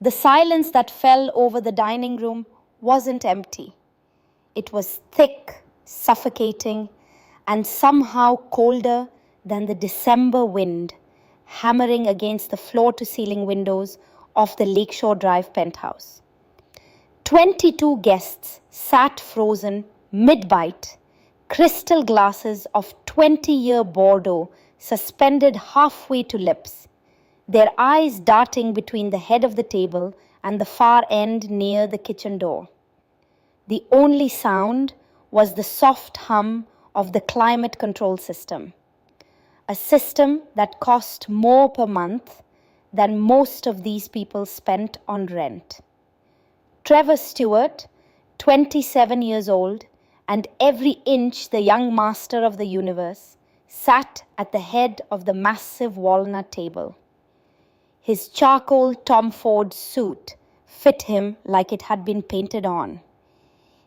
The silence that fell over the dining room wasn't empty. It was thick, suffocating, and somehow colder than the December wind hammering against the floor-to-ceiling windows of the Lakeshore Drive penthouse. 22 guests sat frozen mid-bite, crystal glasses of 20-year Bordeaux suspended halfway to lips, their eyes darting between the head of the table and the far end near the kitchen door. The only sound was the soft hum of the climate control system, a system that cost more per month than most of these people spent on rent. Trevor Stewart, 27 years old, and every inch the young master of the universe, sat at the head of the massive walnut table. His charcoal Tom Ford suit fit him like it had been painted on.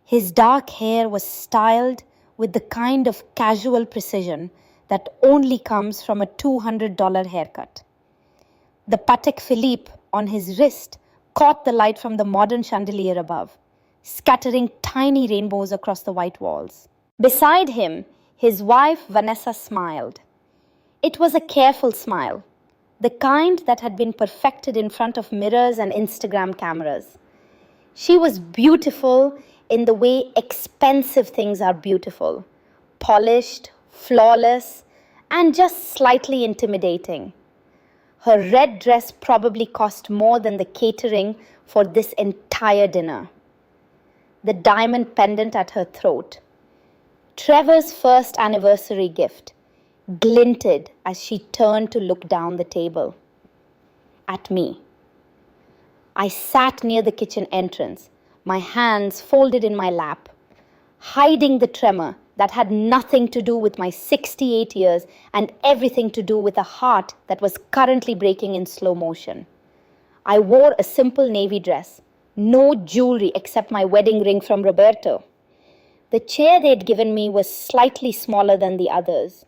His dark hair was styled with the kind of casual precision that only comes from a $200 haircut. The Patek Philippe on his wrist caught the light from the modern chandelier above, scattering tiny rainbows across the white walls. Beside him, his wife Vanessa smiled. It was a careful smile, the kind that had been perfected in front of mirrors and Instagram cameras. She was beautiful in the way expensive things are beautiful, polished, flawless, and just slightly intimidating. Her red dress probably cost more than the catering for this entire dinner. The diamond pendant at her throat, Trevor's first anniversary gift, glinted as she turned to look down the table at me. I sat near the kitchen entrance, my hands folded in my lap, hiding the tremor that had nothing to do with my 68 years and everything to do with a heart that was currently breaking in slow motion. I wore a simple navy dress, no jewelry except my wedding ring from Roberto. The chair they'd given me was slightly smaller than the others.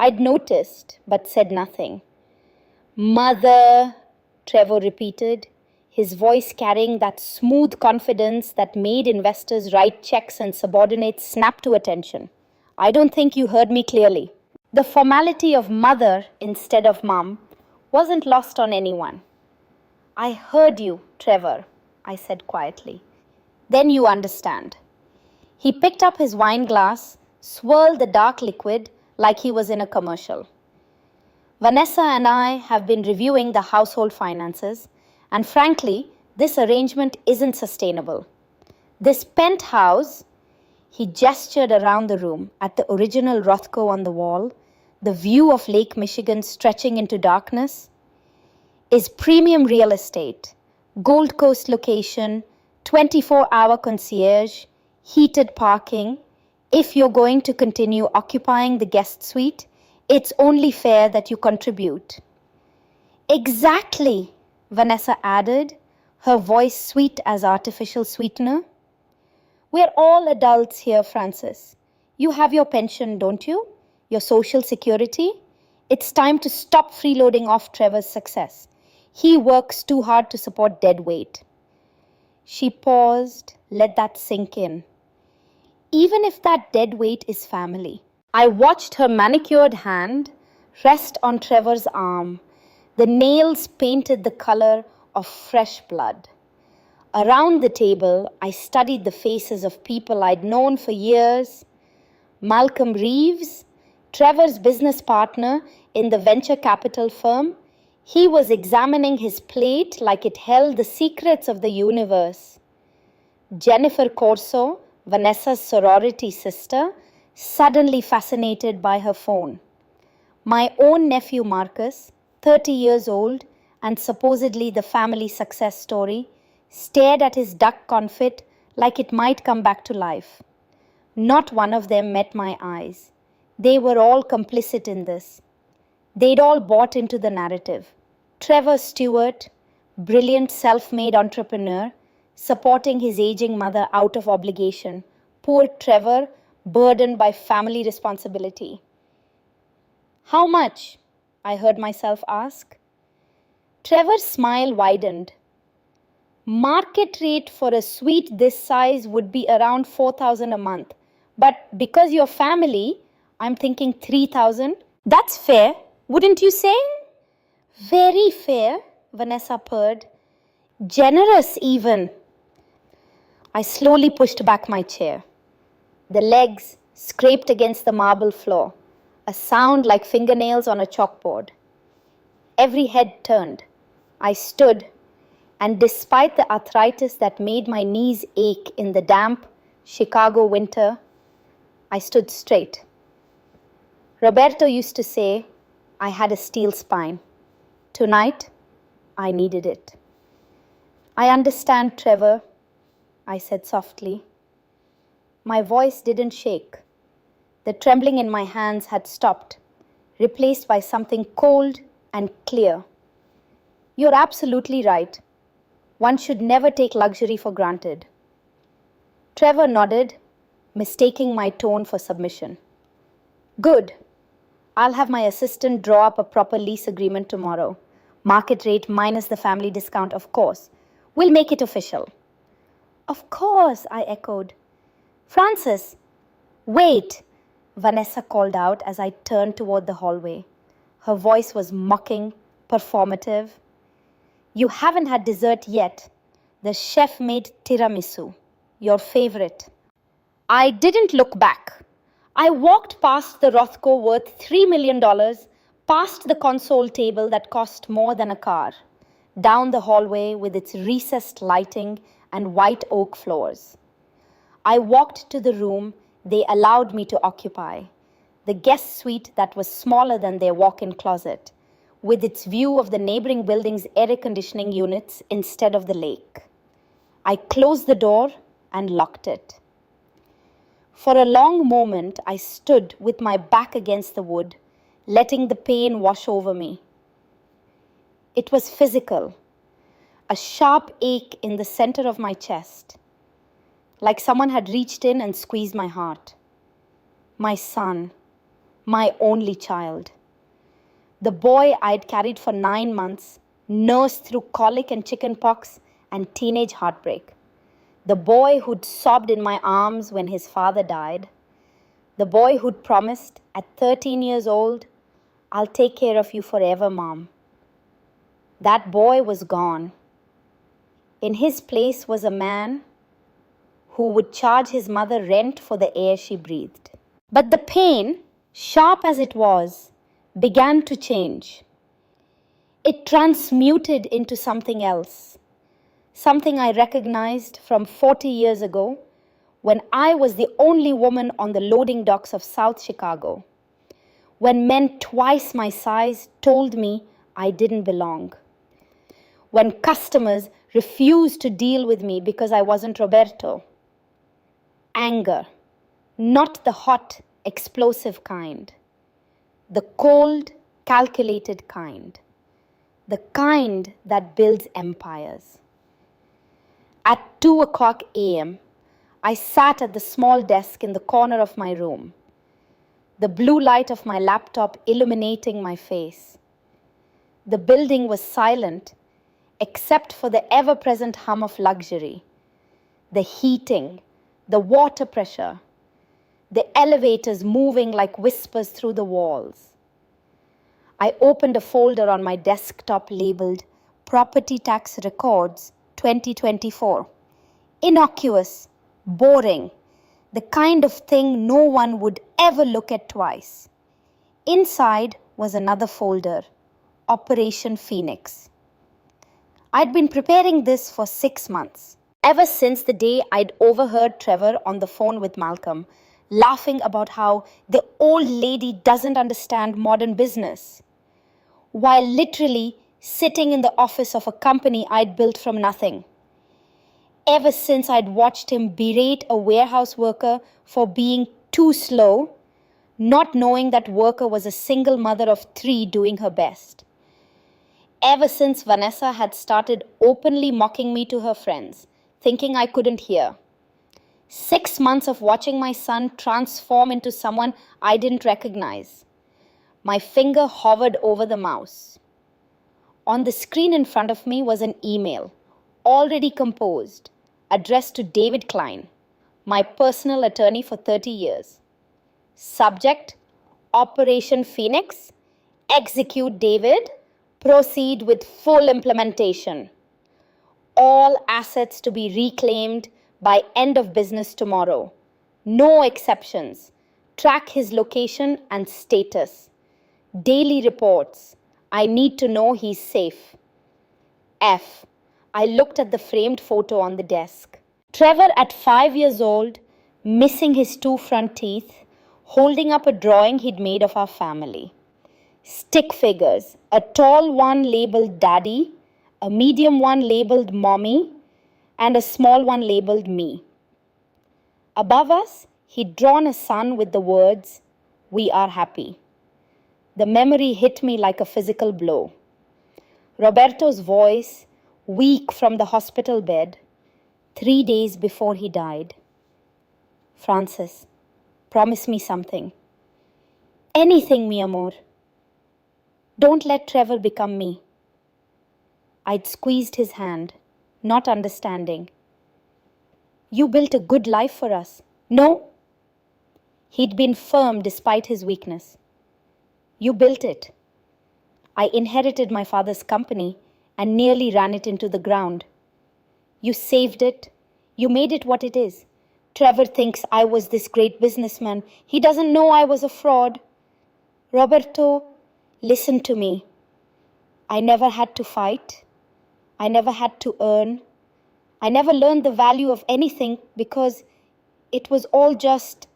I'd noticed, but said nothing. "Mother," Trevor repeated, his voice carrying that smooth confidence that made investors write checks and subordinates snap to attention. "I don't think you heard me clearly." The formality of mother instead of mom wasn't lost on anyone. "I heard you, Trevor," I said quietly. "Then you understand." He picked up his wine glass, swirled the dark liquid like he was in a commercial. "Vanessa and I have been reviewing the household finances, and frankly, this arrangement isn't sustainable. This penthouse," he gestured around the room at the original Rothko on the wall, the view of Lake Michigan stretching into darkness, "is premium real estate, Gold Coast location, 24-hour concierge, heated parking. If you're going to continue occupying the guest suite, it's only fair that you contribute." "Exactly," Vanessa added, her voice sweet as artificial sweetener. "We're all adults here, Francis. You have your pension, don't you? Your social security? It's time to stop freeloading off Trevor's success. He works too hard to support dead weight." She paused, let that sink in. Even if that dead weight is family. I watched her manicured hand rest on Trevor's arm, the nails painted the color of fresh blood. Around the table, I studied the faces of people I'd known for years. Malcolm Reeves, Trevor's business partner in the venture capital firm, he was examining his plate like it held the secrets of the universe. Jennifer Corso, Vanessa's sorority sister, suddenly fascinated by her phone. My own nephew Marcus, 30 years old and supposedly the family success story, stared at his duck confit like it might come back to life. Not one of them met my eyes. They were all complicit in this. They'd all bought into the narrative. Trevor Stewart, brilliant self-made entrepreneur, supporting his aging mother out of obligation. Poor Trevor, burdened by family responsibility. "How much?" I heard myself ask. Trevor's smile widened. Market rate for a suite this size would be around 4,000 a month. But because you're family, I'm thinking 3,000. That's fair, wouldn't you say? Very fair, Vanessa purred. Generous even. I slowly pushed back my chair. The legs scraped against the marble floor, a sound like fingernails on a chalkboard. Every head turned. I stood, and despite the arthritis that made my knees ache in the damp Chicago winter, I stood straight. Roberto used to say I had a steel spine. Tonight, I needed it. I understand, Trevor, I said softly. My voice didn't shake. The trembling in my hands had stopped, replaced by something cold and clear. You're absolutely right. One should never take luxury for granted. Trevor nodded, mistaking my tone for submission. Good. I'll have my assistant draw up a proper lease agreement tomorrow. Market rate minus the family discount, of course. We'll make it official. Of course, I echoed. Francis, wait, Vanessa called out as I turned toward the hallway. Her voice was mocking, performative. You haven't had dessert yet. The chef made tiramisu, your favorite. I didn't look back. I walked past the Rothko worth $3 million, past the console table that cost more than a car, down the hallway with its recessed lighting and white oak floors. I walked to the room they allowed me to occupy, the guest suite that was smaller than their walk-in closet, with its view of the neighboring building's air conditioning units instead of the lake. I closed the door and locked it. For a long moment, I stood with my back against the wood, letting the pain wash over me. It was physical, a sharp ache in the center of my chest, like someone had reached in and squeezed my heart. My son, my only child. The boy I'd carried for 9 months, nursed through colic and chickenpox and teenage heartbreak. The boy who'd sobbed in my arms when his father died. The boy who'd promised, at 13 years old, I'll take care of you forever, Mom. That boy was gone. In his place was a man who would charge his mother rent for the air she breathed. But the pain, sharp as it was, began to change. It transmuted into something else, something I recognized from 40 years ago when I was the only woman on the loading docks of South Chicago, when men twice my size told me I didn't belong, when customers refused to deal with me because I wasn't Roberto. Anger, not the hot, explosive kind, the cold, calculated kind, the kind that builds empires. At 2:00 a.m., I sat at the small desk in the corner of my room, the blue light of my laptop illuminating my face. The building was silent except for the ever-present hum of luxury, the heating, the water pressure, the elevators moving like whispers through the walls. I opened a folder on my desktop labeled Property Tax Records 2024. Innocuous, boring, the kind of thing no one would ever look at twice. Inside was another folder, Operation Phoenix. I'd been preparing this for 6 months, ever since the day I'd overheard Trevor on the phone with Malcolm, laughing about how the old lady doesn't understand modern business, while literally sitting in the office of a company I'd built from nothing. Ever since I'd watched him berate a warehouse worker for being too slow, not knowing that worker was a single mother of 3 doing her best. Ever since Vanessa had started openly mocking me to her friends, thinking I couldn't hear. 6 months of watching my son transform into someone I didn't recognize. My finger hovered over the mouse. On the screen in front of me was an email, already composed, addressed to David Klein, my personal attorney for 30 years. Subject, Operation Phoenix. Execute David. Proceed with full implementation. All assets to be reclaimed by end of business tomorrow. No exceptions. Track his location and status. Daily reports. I need to know he's safe. F. I looked at the framed photo on the desk. Trevor at 5 years old, missing his 2 front teeth, holding up a drawing he'd made of our family. Stick figures, a tall one labeled Daddy, a medium one labeled Mommy, and a small one labeled Me. Above us, he'd drawn a sun with the words, "We are happy." The memory hit me like a physical blow. Roberto's voice, weak from the hospital bed, 3 days before he died. "Francis, promise me something." "Anything, mi amor." "Don't let Trevor become me." I'd squeezed his hand, not understanding. "You built a good life for us." "No." He'd been firm despite his weakness. "You built it." I inherited my father's company and nearly ran it into the ground. "You saved it. You made it what it is. Trevor thinks I was this great businessman. He doesn't know I was a fraud." "Roberto, listen to me. I never had to fight. I never had to earn. I never learned the value of anything because it was all just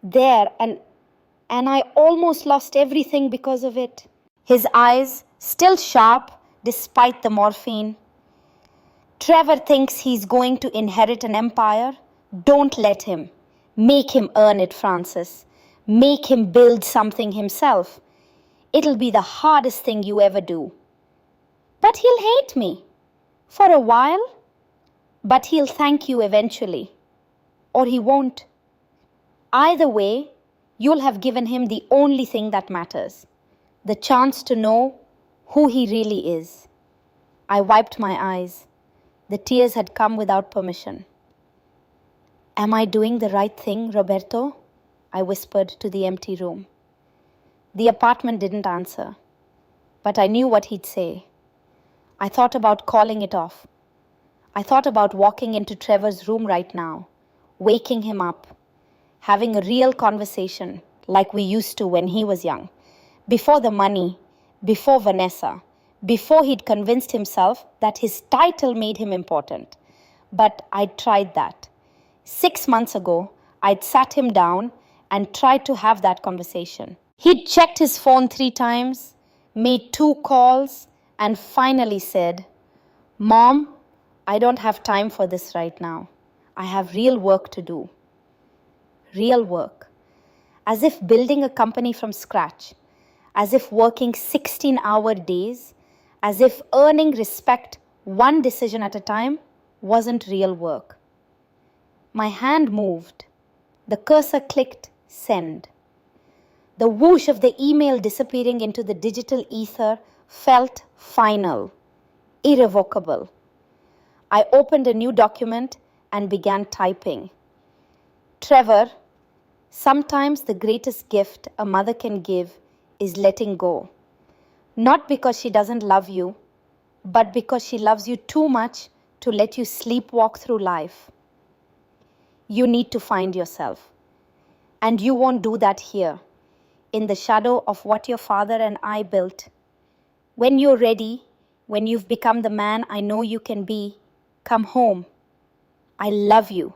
there, and I almost lost everything because of it." His eyes still sharp despite the morphine. "Trevor thinks he's going to inherit an empire. Don't let him. Make him earn it, Francis. Make him build something himself. It'll be the hardest thing you ever do." "But he'll hate me." "For a while. But he'll thank you eventually. Or he won't. Either way, you'll have given him the only thing that matters. The chance to know who he really is." I wiped my eyes. The tears had come without permission. "Am I doing the right thing, Roberto?" I whispered to the empty room. The apartment didn't answer, but I knew what he'd say. I thought about calling it off. I thought about walking into Trevor's room right now, waking him up, having a real conversation like we used to when he was young, before the money, before Vanessa, before he'd convinced himself that his title made him important. But I'd tried that. 6 months ago, I'd sat him down and tried to have that conversation. He'd checked his phone 3 times, made 2 calls, and finally said, "Mom, I don't have time for this right now. I have real work to do." Real work. As if building a company from scratch, as if working 16-hour days, as if earning respect one decision at a time wasn't real work. My hand moved. The cursor clicked send. The whoosh of the email disappearing into the digital ether felt final, irrevocable. I opened a new document and began typing. "Trevor, sometimes the greatest gift a mother can give is letting go. Not because she doesn't love you, but because she loves you too much to let you sleepwalk through life. You need to find yourself. And you won't do that here, in the shadow of what your father and I built. When you're ready, when you've become the man I know you can be, come home. I love you.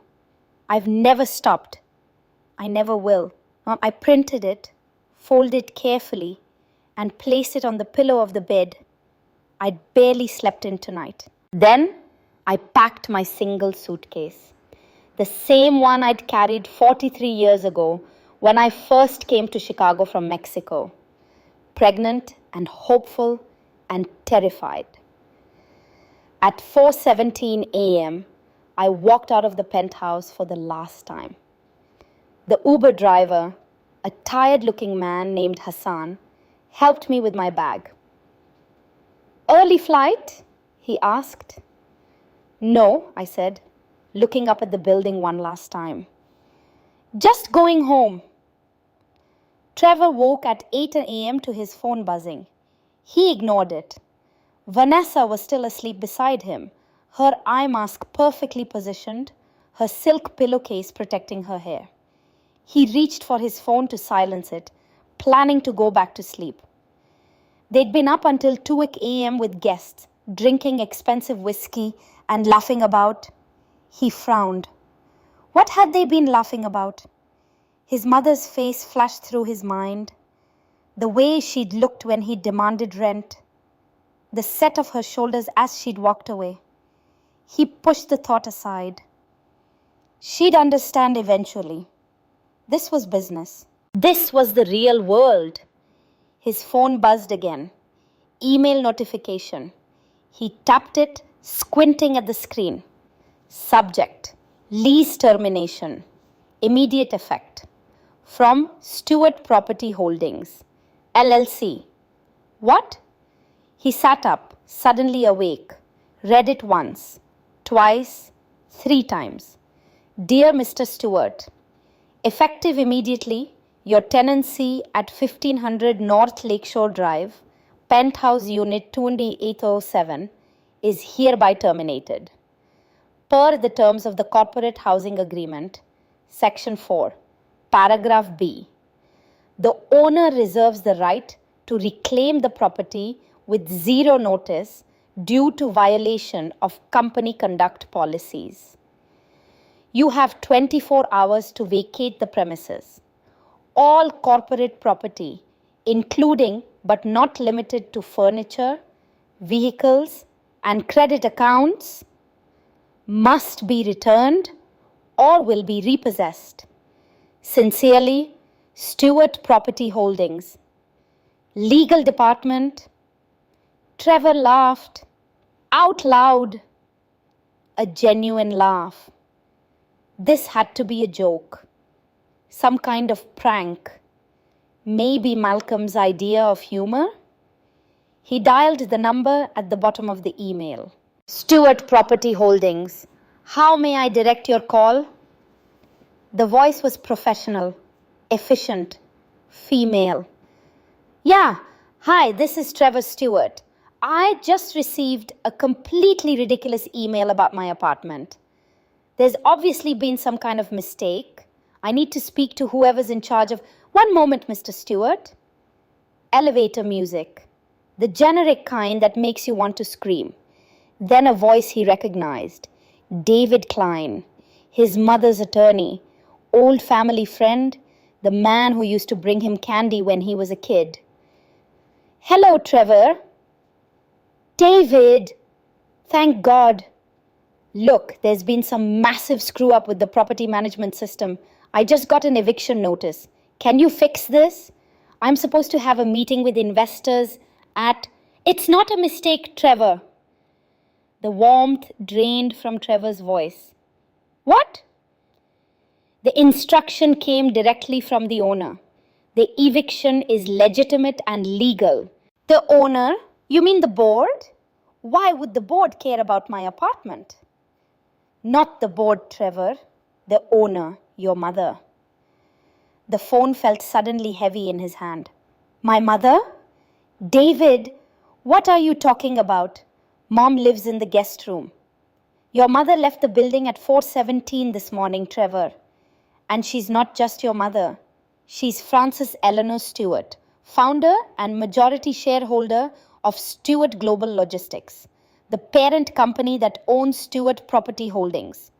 I've never stopped. I never will." I printed it, folded it carefully, and placed it on the pillow of the bed. I'd barely slept in tonight. Then I packed my single suitcase, the same one I'd carried 43 years ago when I first came to Chicago from Mexico, pregnant and hopeful and terrified. At 4:17 a.m., I walked out of the penthouse for the last time. The Uber driver, a tired-looking man named Hassan, helped me with my bag. "Early flight?" he asked. No, I said, looking up at the building one last time. Just going home. Trevor woke at 8 a.m. to his phone buzzing. He ignored it. Vanessa was still asleep beside him, her eye mask perfectly positioned, her silk pillowcase protecting her hair. He reached for his phone to silence it, planning to go back to sleep. They'd been up until 2 a.m. with guests, drinking expensive whiskey and laughing about. He frowned. What had they been laughing about? His mother's face flashed through his mind. The way she'd looked when he demanded rent. The set of her shoulders as she'd walked away. He pushed the thought aside. She'd understand eventually. This was business. This was the real world. His phone buzzed again. Email notification. He tapped it, squinting at the screen. Subject: lease termination. Immediate effect. From Stewart Property Holdings, LLC. What? He sat up, suddenly awake, read it once, twice, 3 times. Dear Mr. Stewart, effective immediately, your tenancy at 1500 North Lakeshore Drive, Penthouse Unit 2807, is hereby terminated. Per the terms of the Corporate Housing Agreement, Section 4, Paragraph B, the owner reserves the right to reclaim the property with 0 notice due to violation of company conduct policies. You have 24 hours to vacate the premises. All corporate property, including but not limited to furniture, vehicles, and credit accounts, must be returned or will be repossessed. Sincerely, Stewart Property Holdings. Legal Department. Trevor laughed. Out loud. A genuine laugh. This had to be a joke. Some kind of prank. Maybe Malcolm's idea of humor? He dialed the number at the bottom of the email. Stewart Property Holdings. How may I direct your call? The voice was professional, efficient, female. Yeah, hi, this is Trevor Stewart. I just received a completely ridiculous email about my apartment. There's obviously been some kind of mistake. I need to speak to whoever's in charge of... One moment, Mr. Stewart. Elevator music. The generic kind that makes you want to scream. Then a voice he recognized. David Klein, his mother's attorney, old family friend, the man who used to bring him candy when he was a kid. Hello, Trevor. David. Thank God. Look, there's been some massive screw up with the property management system. I just got an eviction notice. Can you fix this? I'm supposed to have a meeting with investors at... It's not a mistake, Trevor. The warmth drained from Trevor's voice. What? The instruction came directly from the owner. The eviction is legitimate and legal. The owner? You mean the board? Why would the board care about my apartment? Not the board, Trevor. The owner, your mother. The phone felt suddenly heavy in his hand. My mother? David, what are you talking about? Mom lives in the guest room. Your mother left the building at 4:17 this morning, Trevor. And she's not just your mother. She's Frances Eleanor Stewart, founder and majority shareholder of Stewart Global Logistics, the parent company that owns Stewart Property Holdings,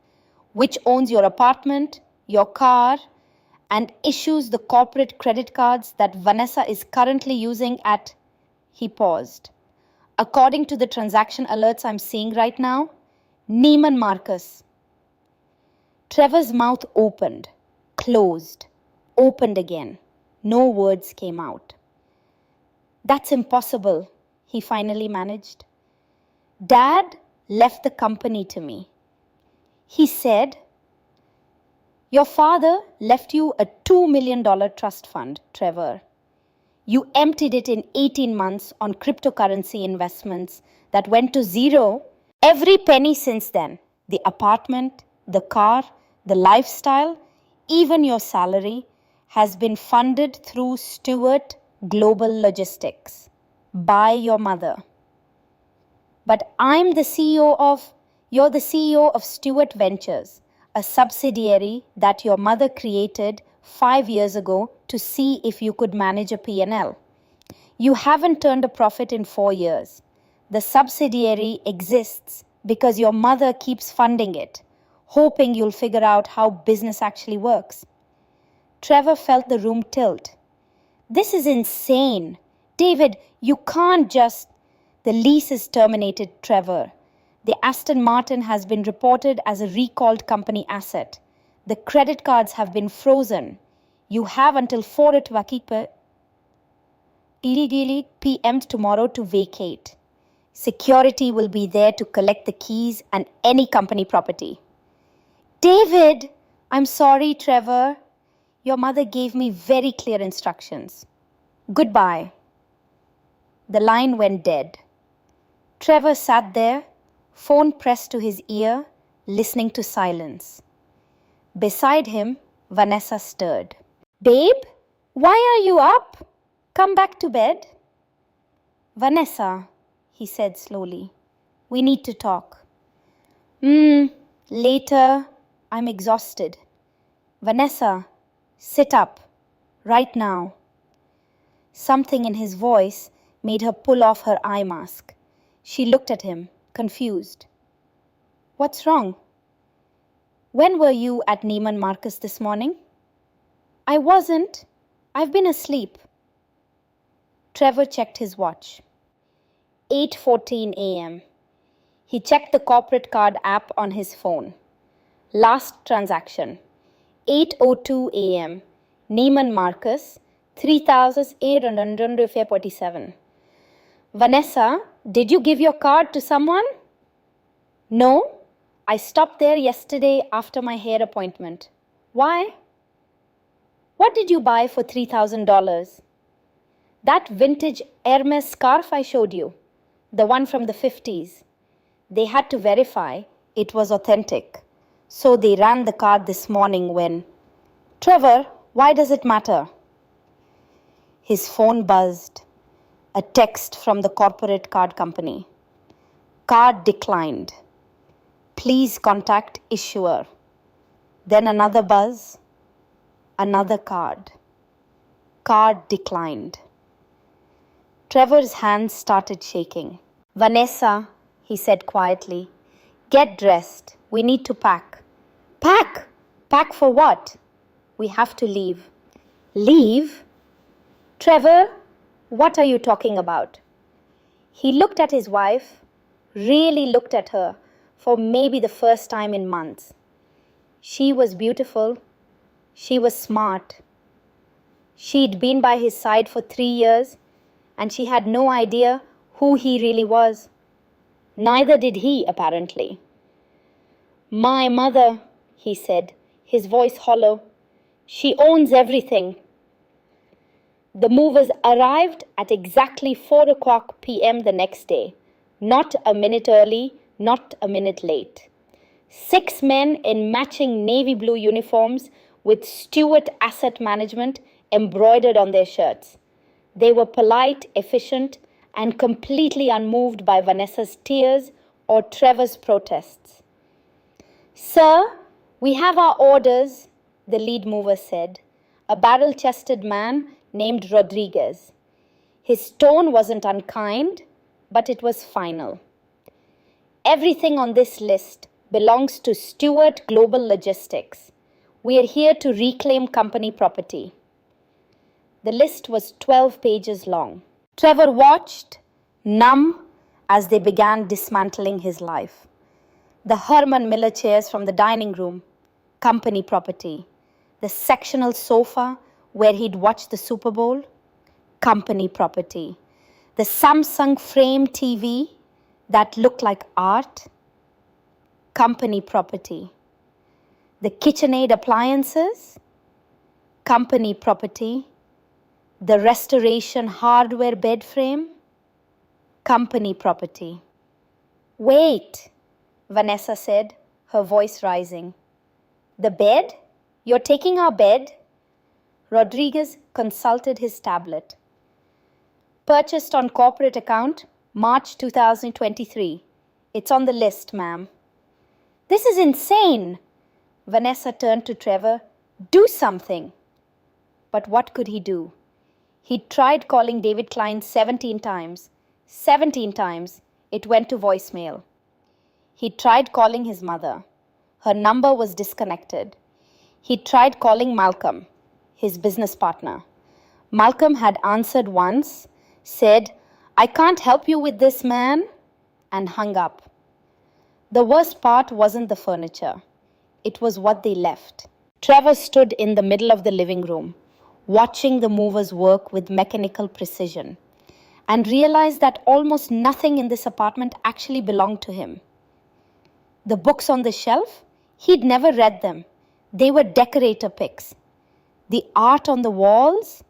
which owns your apartment, your car, and issues the corporate credit cards that Vanessa is currently using at... He paused. According to the transaction alerts I'm seeing right now, Neiman Marcus. Trevor's mouth opened, closed, opened again. No words came out. That's impossible, he finally managed. Dad left the company to me. He said, your father left you a $2 million trust fund, Trevor. You emptied it in 18 months on cryptocurrency investments that went to zero every penny since then. The apartment, the car, the lifestyle, even your salary has been funded through Stewart Global Logistics by your mother. But you're the CEO of Stewart Ventures, a subsidiary that your mother created 5 years ago to see if you could manage a P&L. You haven't turned a profit in 4 years. The subsidiary exists because your mother keeps funding it, hoping you'll figure out how business actually works. Trevor felt the room tilt. This is insane. David, you can't just... The lease is terminated, Trevor. The Aston Martin has been reported as a recalled company asset. The credit cards have been frozen. You have until 4 p.m. tomorrow to vacate. Security will be there to collect the keys and any company property. David! I'm sorry, Trevor. Your mother gave me very clear instructions. Goodbye. The line went dead. Trevor sat there, phone pressed to his ear, listening to silence. Beside him, Vanessa stirred. Babe, why are you up? Come back to bed. Vanessa, he said slowly, we need to talk. Later, I'm exhausted. Vanessa, sit up, right now. Something in his voice made her pull off her eye mask. She looked at him, confused. What's wrong? When were you at Neiman Marcus this morning? I wasn't. I've been asleep. Trevor checked his watch. 8:14 a.m. He checked the corporate card app on his phone. Last transaction. 8:02 a.m. Neiman Marcus, 3,847. Vanessa, did you give your card to someone? No, I stopped there yesterday after my hair appointment. Why? What did you buy for $3,000? That vintage Hermes scarf I showed you, the one from the 50s. They had to verify it was authentic, so they ran the card this morning when... Trevor, why does it matter? His phone buzzed. A text from the corporate card company. Card declined. Please contact issuer. Then another buzz. Another card. Card declined. Trevor's hands started shaking. Vanessa, he said quietly, get dressed. We need to pack. Pack? Pack for what? We have to leave. Leave? Trevor, what are you talking about? He looked at his wife, really looked at her for maybe the first time in months. She was beautiful. She was smart. She'd been by his side for 3 years, and she had no idea who he really was. Neither did he, apparently. My mother, he said, his voice hollow. She owns everything. The movers arrived at exactly 4 p.m. the next day. Not a minute early, not a minute late. 6 men in matching navy blue uniforms with Stewart Asset Management embroidered on their shirts. They were polite, efficient, and completely unmoved by Vanessa's tears or Trevor's protests. Sir, we have our orders, the lead mover said, a barrel-chested man named Rodriguez. His tone wasn't unkind, but it was final. Everything on this list belongs to Stewart Global Logistics. We are here to reclaim company property. The list was 12 pages long. Trevor watched, numb, as they began dismantling his life. The Herman Miller chairs from the dining room, company property. The sectional sofa where he'd watched the Super Bowl, company property. The Samsung frame TV that looked like art, company property. The KitchenAid appliances, company property. The restoration hardware bed frame, company property. Wait, Vanessa said, her voice rising. The bed? You're taking our bed? Rodriguez consulted his tablet. Purchased on corporate account, March 2023. It's on the list, ma'am. This is insane. Vanessa turned to Trevor. Do something. But what could he do? He tried calling David Klein 17 times. 17 times. It went to voicemail. He tried calling his mother. Her number was disconnected. He tried calling Malcolm, his business partner. Malcolm had answered once, said, "I can't help you with this, man," and hung up. The worst part wasn't the furniture. It was what they left. Trevor stood in the middle of the living room, watching the movers work with mechanical precision, and realized that almost nothing in this apartment actually belonged to him. The books on the shelf, he'd never read them. They were decorator picks. The art on the walls,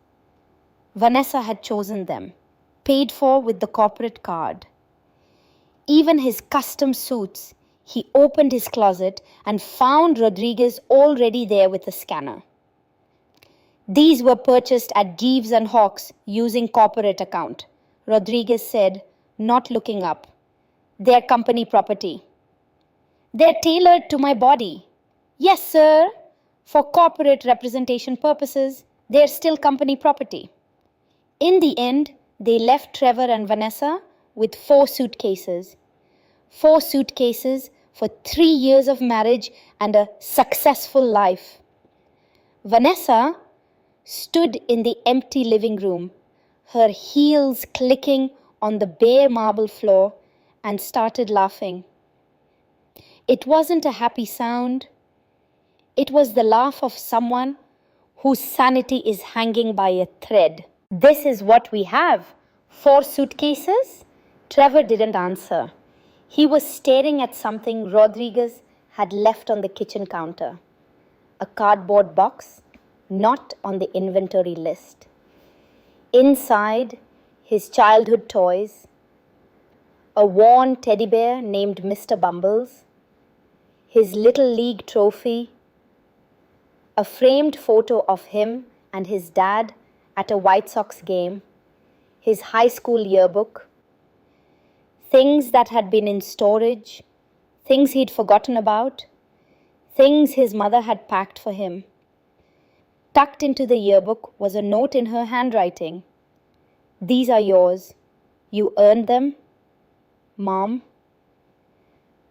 Vanessa had chosen them, paid for with the corporate card. Even his custom suits, he opened his closet and found Rodriguez already there with a scanner. These were purchased at Jeeves and Hawkes using corporate account, Rodriguez said, not looking up. They're company property. They're tailored to my body. Yes, sir. For corporate representation purposes, they're still company property. In the end, they left Trevor and Vanessa with 4 suitcases. 4 suitcases for 3 years of marriage and a successful life. Vanessa stood in the empty living room, her heels clicking on the bare marble floor, and started laughing. It wasn't a happy sound. It was the laugh of someone whose sanity is hanging by a thread. This is what we have. 4 suitcases? Trevor didn't answer. He was staring at something Rodriguez had left on the kitchen counter. A cardboard box, not on the inventory list. Inside, his childhood toys, a worn teddy bear named Mr. Bumbles, his Little League trophy, a framed photo of him and his dad at a White Sox game, his high school yearbook, things that had been in storage, things he'd forgotten about, things his mother had packed for him. Tucked into the yearbook was a note in her handwriting. These are yours. You earned them, Mom.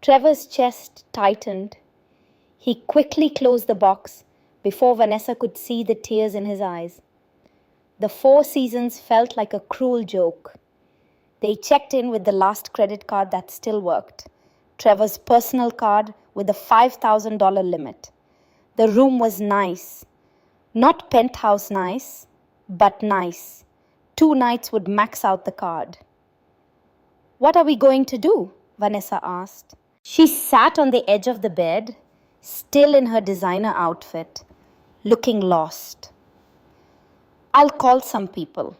Trevor's chest tightened. He quickly closed the box before Vanessa could see the tears in his eyes. The 4 seasons felt like a cruel joke. They checked in with the last credit card that still worked, Trevor's personal card with a $5,000 limit. The room was nice. Not penthouse nice, but nice. 2 nights would max out the card. What are we going to do? Vanessa asked. She sat on the edge of the bed, still in her designer outfit, looking lost. I'll call some people.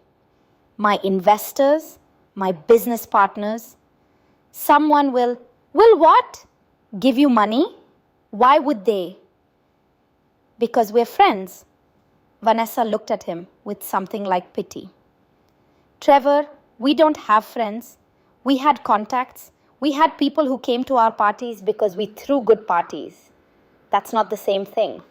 My investors, my business partners. Someone will what? Give you money? Why would they? Because we're friends. Vanessa looked at him with something like pity. Trevor, we don't have friends. We had contacts. We had people who came to our parties because we threw good parties. That's not the same thing.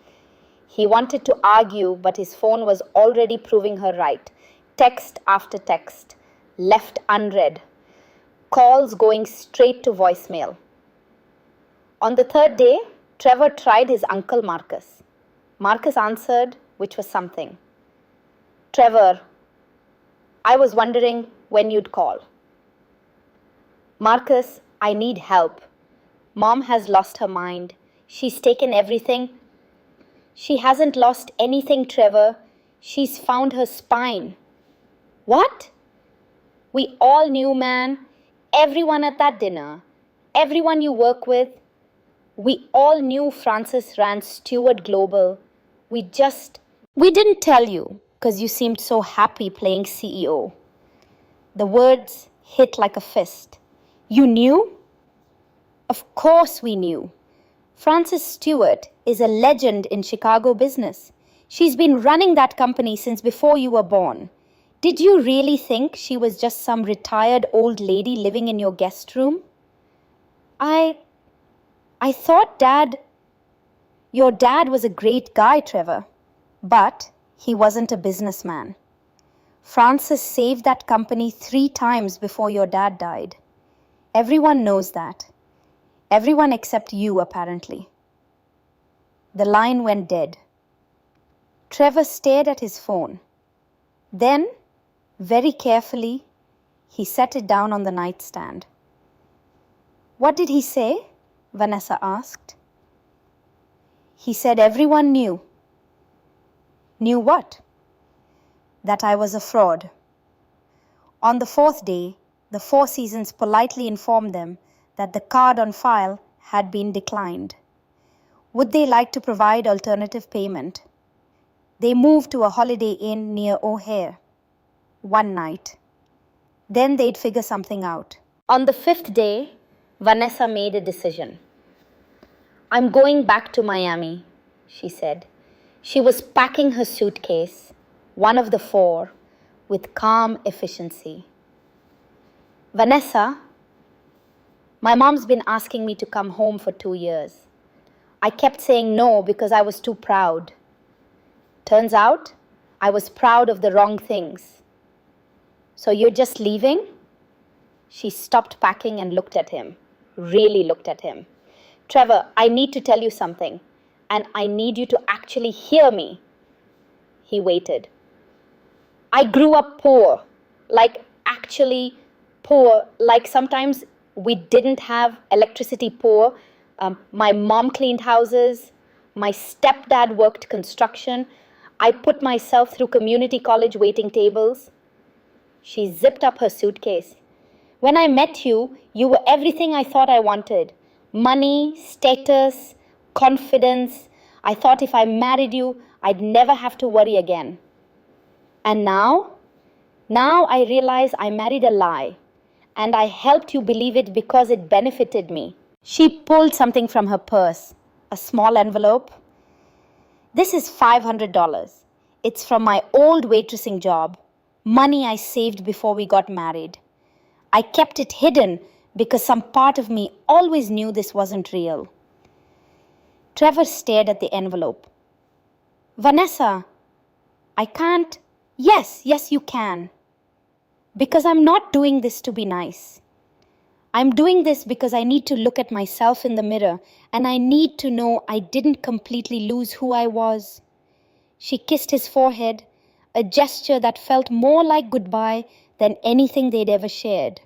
He wanted to argue, but his phone was already proving her right. Text after text, left unread. Calls going straight to voicemail. On the 3rd day, Trevor tried his uncle Marcus. Marcus answered, which was something. Trevor, I was wondering when you'd call. Marcus, I need help. Mom has lost her mind. She's taken everything. She hasn't lost anything, Trevor. She's found her spine. What? We all knew, man. Everyone at that dinner. Everyone you work with. We all knew Francis ran Stewart Global. We didn't tell you because you seemed so happy playing CEO. The words hit like a fist. You knew? Of course we knew. Frances Stewart is a legend in Chicago business. She's been running that company since before you were born. Did you really think she was just some retired old lady living in your guest room? I thought your dad was a great guy, Trevor. But he wasn't a businessman. Frances saved that company 3 times before your dad died. Everyone knows that. Everyone except you, apparently. The line went dead. Trevor stared at his phone. Then, very carefully, he set it down on the nightstand. What did he say? Vanessa asked. He said everyone knew. Knew what? That I was a fraud. On the 4th day, the Four Seasons politely informed them that the card on file had been declined. Would they like to provide alternative payment? They moved to a Holiday Inn near O'Hare. One night. Then they'd figure something out. On the 5th day, Vanessa made a decision. I'm going back to Miami, she said. She was packing her suitcase, one of the 4, with calm efficiency. Vanessa, my mom's been asking me to come home for 2 years. I kept saying no because I was too proud. Turns out, I was proud of the wrong things. So you're just leaving? She stopped packing and looked at him, really looked at him. Trevor, I need to tell you something, and I need you to actually hear me. He waited. I grew up poor, like actually poor, like sometimes we didn't have electricity poor. My mom cleaned houses. My stepdad worked construction. I put myself through community college waiting tables. She zipped up her suitcase. When I met you, you were everything I thought I wanted. Money, status, confidence. I thought if I married you, I'd never have to worry again. And now I realize I married a lie. And I helped you believe it because it benefited me. She pulled something from her purse, a small envelope. This is $500. It's from my old waitressing job, money I saved before we got married. I kept it hidden because some part of me always knew this wasn't real. Trevor stared at the envelope. Vanessa, I can't. Yes, you can. Because I'm not doing this to be nice. I'm doing this because I need to look at myself in the mirror and I need to know I didn't completely lose who I was. She kissed his forehead, a gesture that felt more like goodbye than anything they'd ever shared.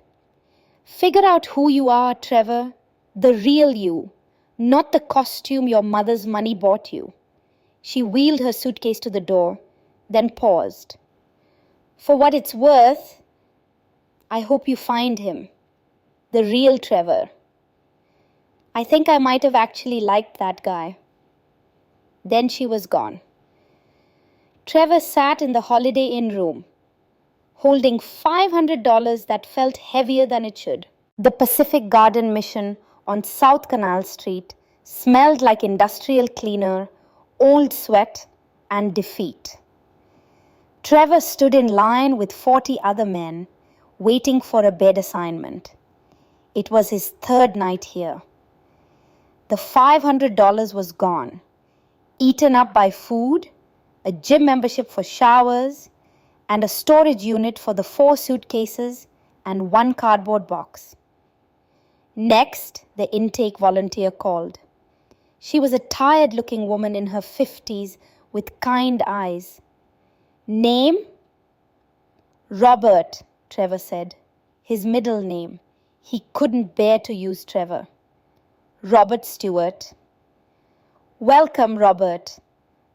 Figure out who you are, Trevor, the real you, not the costume your mother's money bought you. She wheeled her suitcase to the door, then paused. For what it's worth, I hope you find him, the real Trevor. I think I might have actually liked that guy. Then she was gone. Trevor sat in the Holiday Inn room, holding $500 that felt heavier than it should. The Pacific Garden Mission on South Canal Street smelled like industrial cleaner, old sweat, and defeat. Trevor stood in line with 40 other men, waiting for a bed assignment. It was his 3rd night here. The $500 was gone, eaten up by food, a gym membership for showers, and a storage unit for the 4 suitcases and 1 cardboard box. Next, the intake volunteer called. She was a tired-looking woman in her 50s with kind eyes. Name? Robert, Trevor said. His middle name. He couldn't bear to use Trevor. Robert Stewart. Welcome, Robert.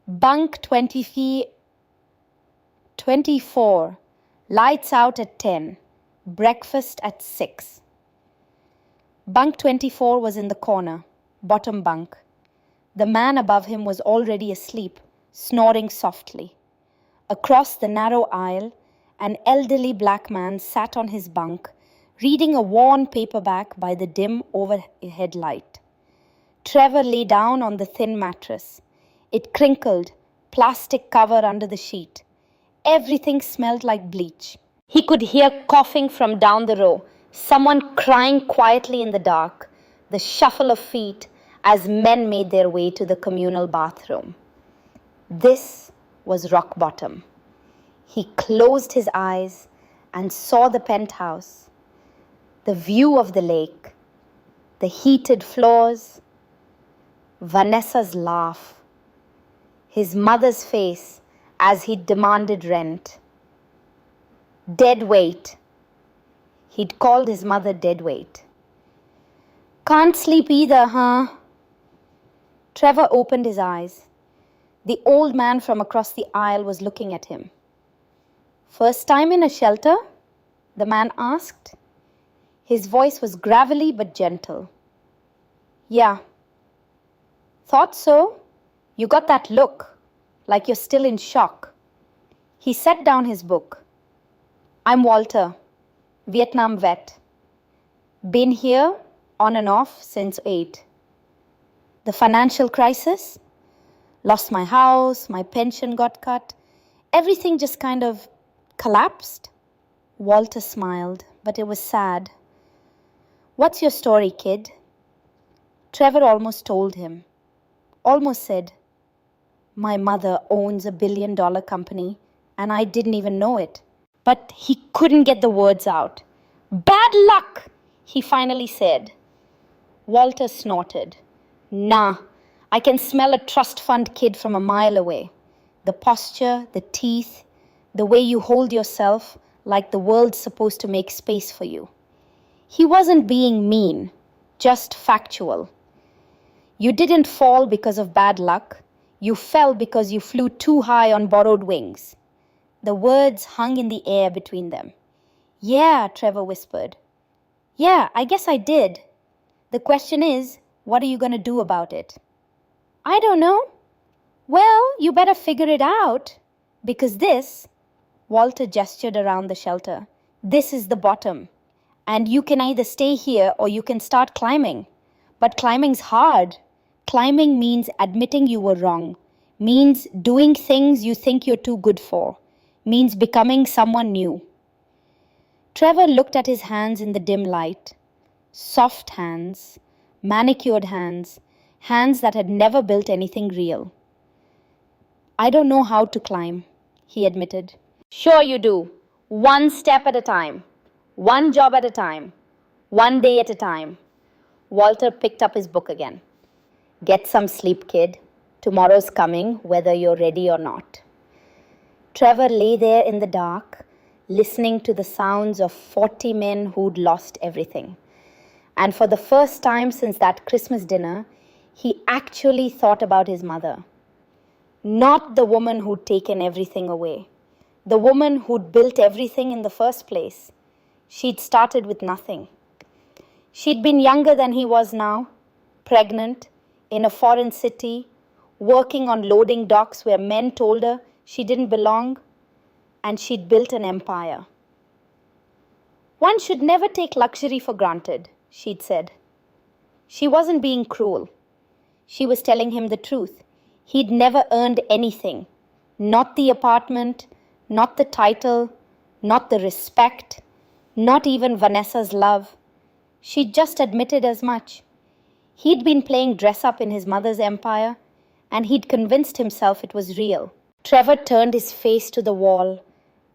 Bunk 24. Lights out at 10. Breakfast at 6. Bunk 24 was in the corner, bottom bunk. The man above him was already asleep, snoring softly. Across the narrow aisle, an elderly black man sat on his bunk, reading a worn paperback by the dim overhead light. Trevor lay down on the thin mattress. It crinkled, plastic cover under the sheet. Everything smelled like bleach. He could hear coughing from down the row, someone crying quietly in the dark, the shuffle of feet as men made their way to the communal bathroom. This was rock bottom. He closed his eyes and saw the penthouse, the view of the lake, the heated floors, Vanessa's laugh, his mother's face as he demanded rent. Dead weight. He'd called his mother dead weight. Can't sleep either, huh? Trevor opened his eyes. The old man from across the aisle was looking at him. First time in a shelter? The man asked. His voice was gravelly but gentle. Yeah. Thought so? You got that look, like you're still in shock. He set down his book. I'm Walter, Vietnam vet. Been here on and off since 8. The financial crisis? Lost my house, my pension got cut. Everything just kind of collapsed. Walter smiled, but it was sad. What's your story, kid? Trevor almost told him. Almost said, my mother owns $1 billion company and I didn't even know it. But he couldn't get the words out. Bad luck, he finally said. Walter snorted. Nah, I can smell a trust fund kid from a mile away. The posture, the teeth, the way you hold yourself like the world's supposed to make space for you. He wasn't being mean, just factual. You didn't fall because of bad luck. You fell because you flew too high on borrowed wings. The words hung in the air between them. Yeah, Trevor whispered. Yeah, I guess I did. The question is, what are you going to do about it? I don't know. Well, you better figure it out. Because this, Walter gestured around the shelter, this is the bottom. And you can either stay here or you can start climbing. But climbing's hard. Climbing means admitting you were wrong. Means doing things you think you're too good for. Means becoming someone new. Trevor looked at his hands in the dim light. Soft hands, manicured hands, hands that had never built anything real. I don't know how to climb, he admitted. Sure you do. One step at a time. One job at a time. One day at a time. Walter picked up his book again. Get some sleep, kid. Tomorrow's coming, whether you're ready or not. Trevor lay there in the dark, listening to the sounds of 40 men who'd lost everything. And for the first time since that Christmas dinner, he actually thought about his mother. Not the woman who'd taken everything away. The woman who'd built everything in the first place. She'd started with nothing. She'd been younger than he was now, pregnant, in a foreign city, working on loading docks where men told her she didn't belong, and she'd built an empire. One should never take luxury for granted, she'd said. She wasn't being cruel. She was telling him the truth. He'd never earned anything. Not the apartment, not the title, not the respect, not even Vanessa's love. She'd just admitted as much. He'd been playing dress-up in his mother's empire, and he'd convinced himself it was real. Trevor turned his face to the wall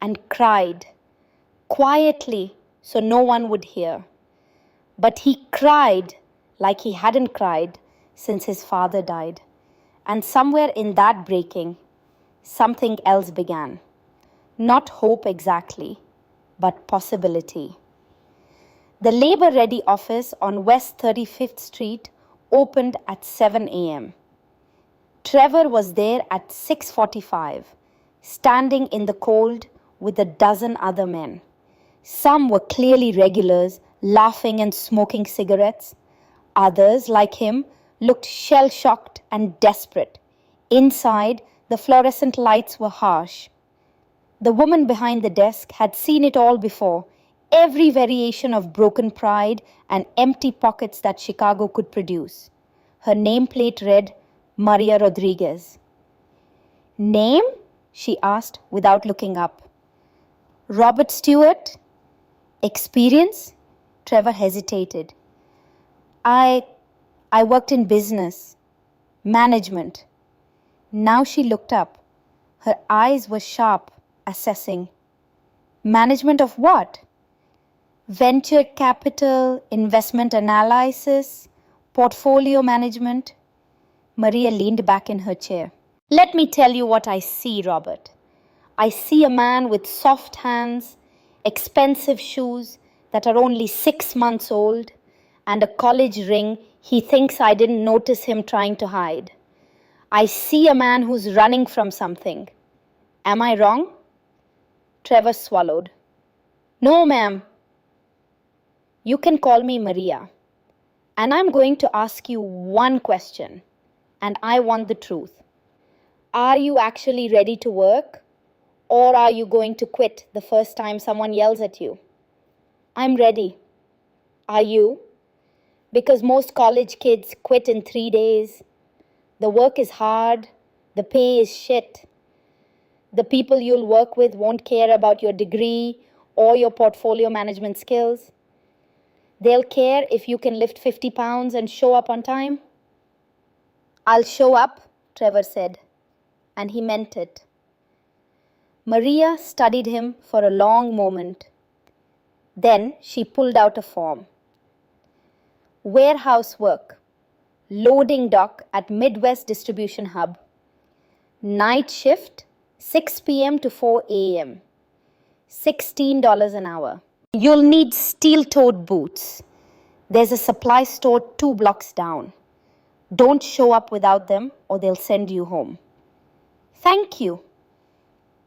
and cried, quietly so no one would hear. But he cried like he hadn't cried since his father died. And somewhere in that breaking, something else began. Not hope exactly, but possibility. The Labor Ready office on West 35th Street opened at 7 a.m. Trevor was there at 6:45, standing in the cold with a dozen other men. Some were clearly regulars, laughing and smoking cigarettes. Others, like him, looked shell-shocked and desperate. Inside, the fluorescent lights were harsh. The woman behind the desk had seen it all before, every variation of broken pride and empty pockets that Chicago could produce. Her nameplate read Maria Rodriguez. Name? She asked without looking up. Robert Stewart? Experience? Trevor hesitated. I worked in business, management. Now she looked up. Her eyes were sharp, assessing. Management of what? Venture capital, investment analysis, portfolio management. Maria leaned back in her chair. Let me tell you what I see, Robert. I see a man with soft hands, expensive shoes that are only 6 months old, and a college ring he thinks I didn't notice him trying to hide. I see a man who's running from something. Am I wrong? Trevor swallowed. No, ma'am. You can call me Maria. And I'm going to ask you one question, and I want the truth. Are you actually ready to work, or are you going to quit the first time someone yells at you? I'm ready. Are you? Because most college kids quit in 3 days. The work is hard. The pay is shit. The people you'll work with won't care about your degree or your portfolio management skills. They'll care if you can lift 50 pounds and show up on time. I'll show up, Trevor said, and he meant it. Maria studied him for a long moment. Then she pulled out a form. Warehouse work, loading dock at Midwest Distribution Hub. Night shift, 6 p.m. to 4 a.m. $16 an hour. You'll need steel-toed boots. There's a supply store 2 blocks down. Don't show up without them or they'll send you home. Thank you.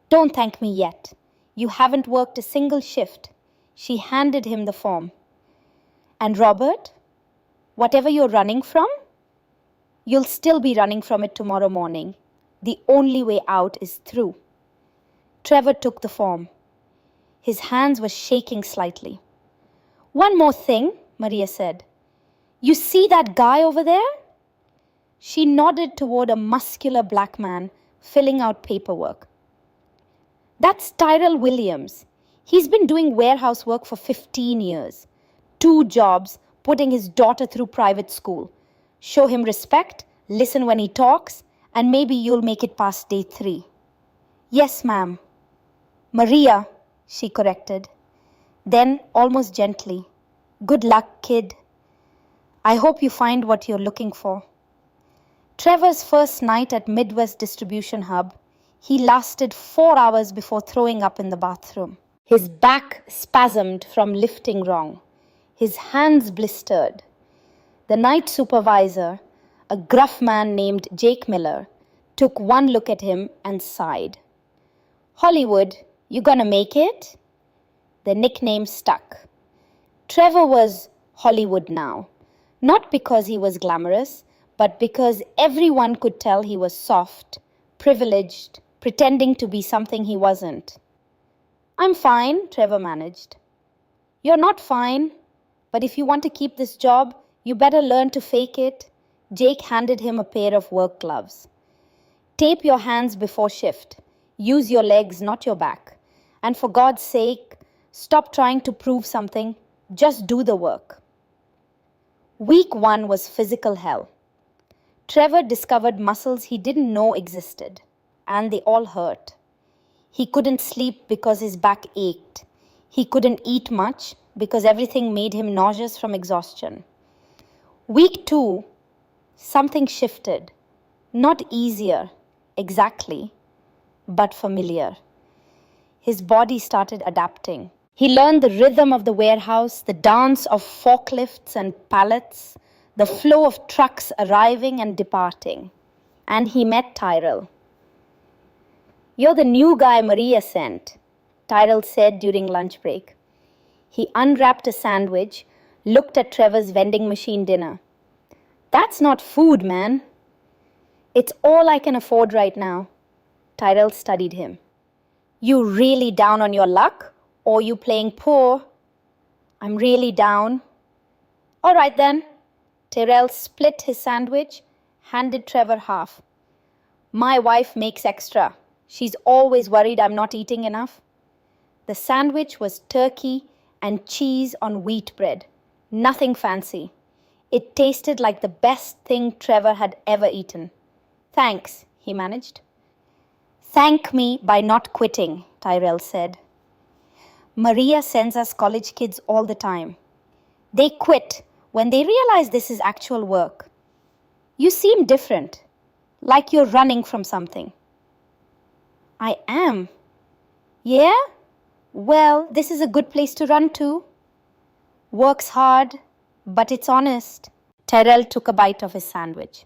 Don't thank me yet. You haven't worked a single shift. She handed him the form. And Robert, whatever you're running from, you'll still be running from it tomorrow morning. The only way out is through. Trevor took the form. His hands were shaking slightly. One more thing, Maria said. You see that guy over there? She nodded toward a muscular black man filling out paperwork. That's Tyrell Williams. He's been doing warehouse work for 15 years. 2 jobs, putting his daughter through private school. Show him respect, listen when he talks, and maybe you'll make it past day 3. Yes, ma'am. Maria, she corrected. Then, almost gently, good luck, kid. I hope you find what you're looking for. Trevor's first night at Midwest Distribution Hub, he lasted 4 hours before throwing up in the bathroom. His back spasmed from lifting wrong. His hands blistered. The night supervisor, a gruff man named Jake Miller, took one look at him and sighed. Hollywood, you gonna make it? The nickname stuck. Trevor was Hollywood now, not because he was glamorous, but because everyone could tell he was soft, privileged, pretending to be something he wasn't. I'm fine, Trevor managed. You're not fine, but if you want to keep this job, you better learn to fake it. Jake handed him a pair of work gloves. Tape your hands before shift. Use your legs, not your back. And for God's sake, stop trying to prove something. Just do the work. Week 1 was physical hell. Trevor discovered muscles he didn't know existed, and they all hurt. He couldn't sleep because his back ached. He couldn't eat much because everything made him nauseous from exhaustion. Week 2, something shifted. Not easier, exactly, but familiar. His body started adapting. He learned the rhythm of the warehouse, the dance of forklifts and pallets, the flow of trucks arriving and departing. And he met Tyrell. You're the new guy Maria sent, Tyrell said during lunch break. He unwrapped a sandwich, looked at Trevor's vending machine dinner. That's not food, man. It's all I can afford right now. Tyrell studied him. You really down on your luck? Or you playing poor? I'm really down. All right then. Tyrell split his sandwich, handed Trevor half. My wife makes extra. She's always worried I'm not eating enough. The sandwich was turkey and cheese on wheat bread. Nothing fancy. It tasted like the best thing Trevor had ever eaten. Thanks, he managed. Thank me by not quitting, Tyrell said. Maria sends us college kids all the time. They quit when they realize this is actual work. You seem different, like you're running from something. I am. Yeah? Well, this is a good place to run to. Works hard, but it's honest. Tyrell took a bite of his sandwich.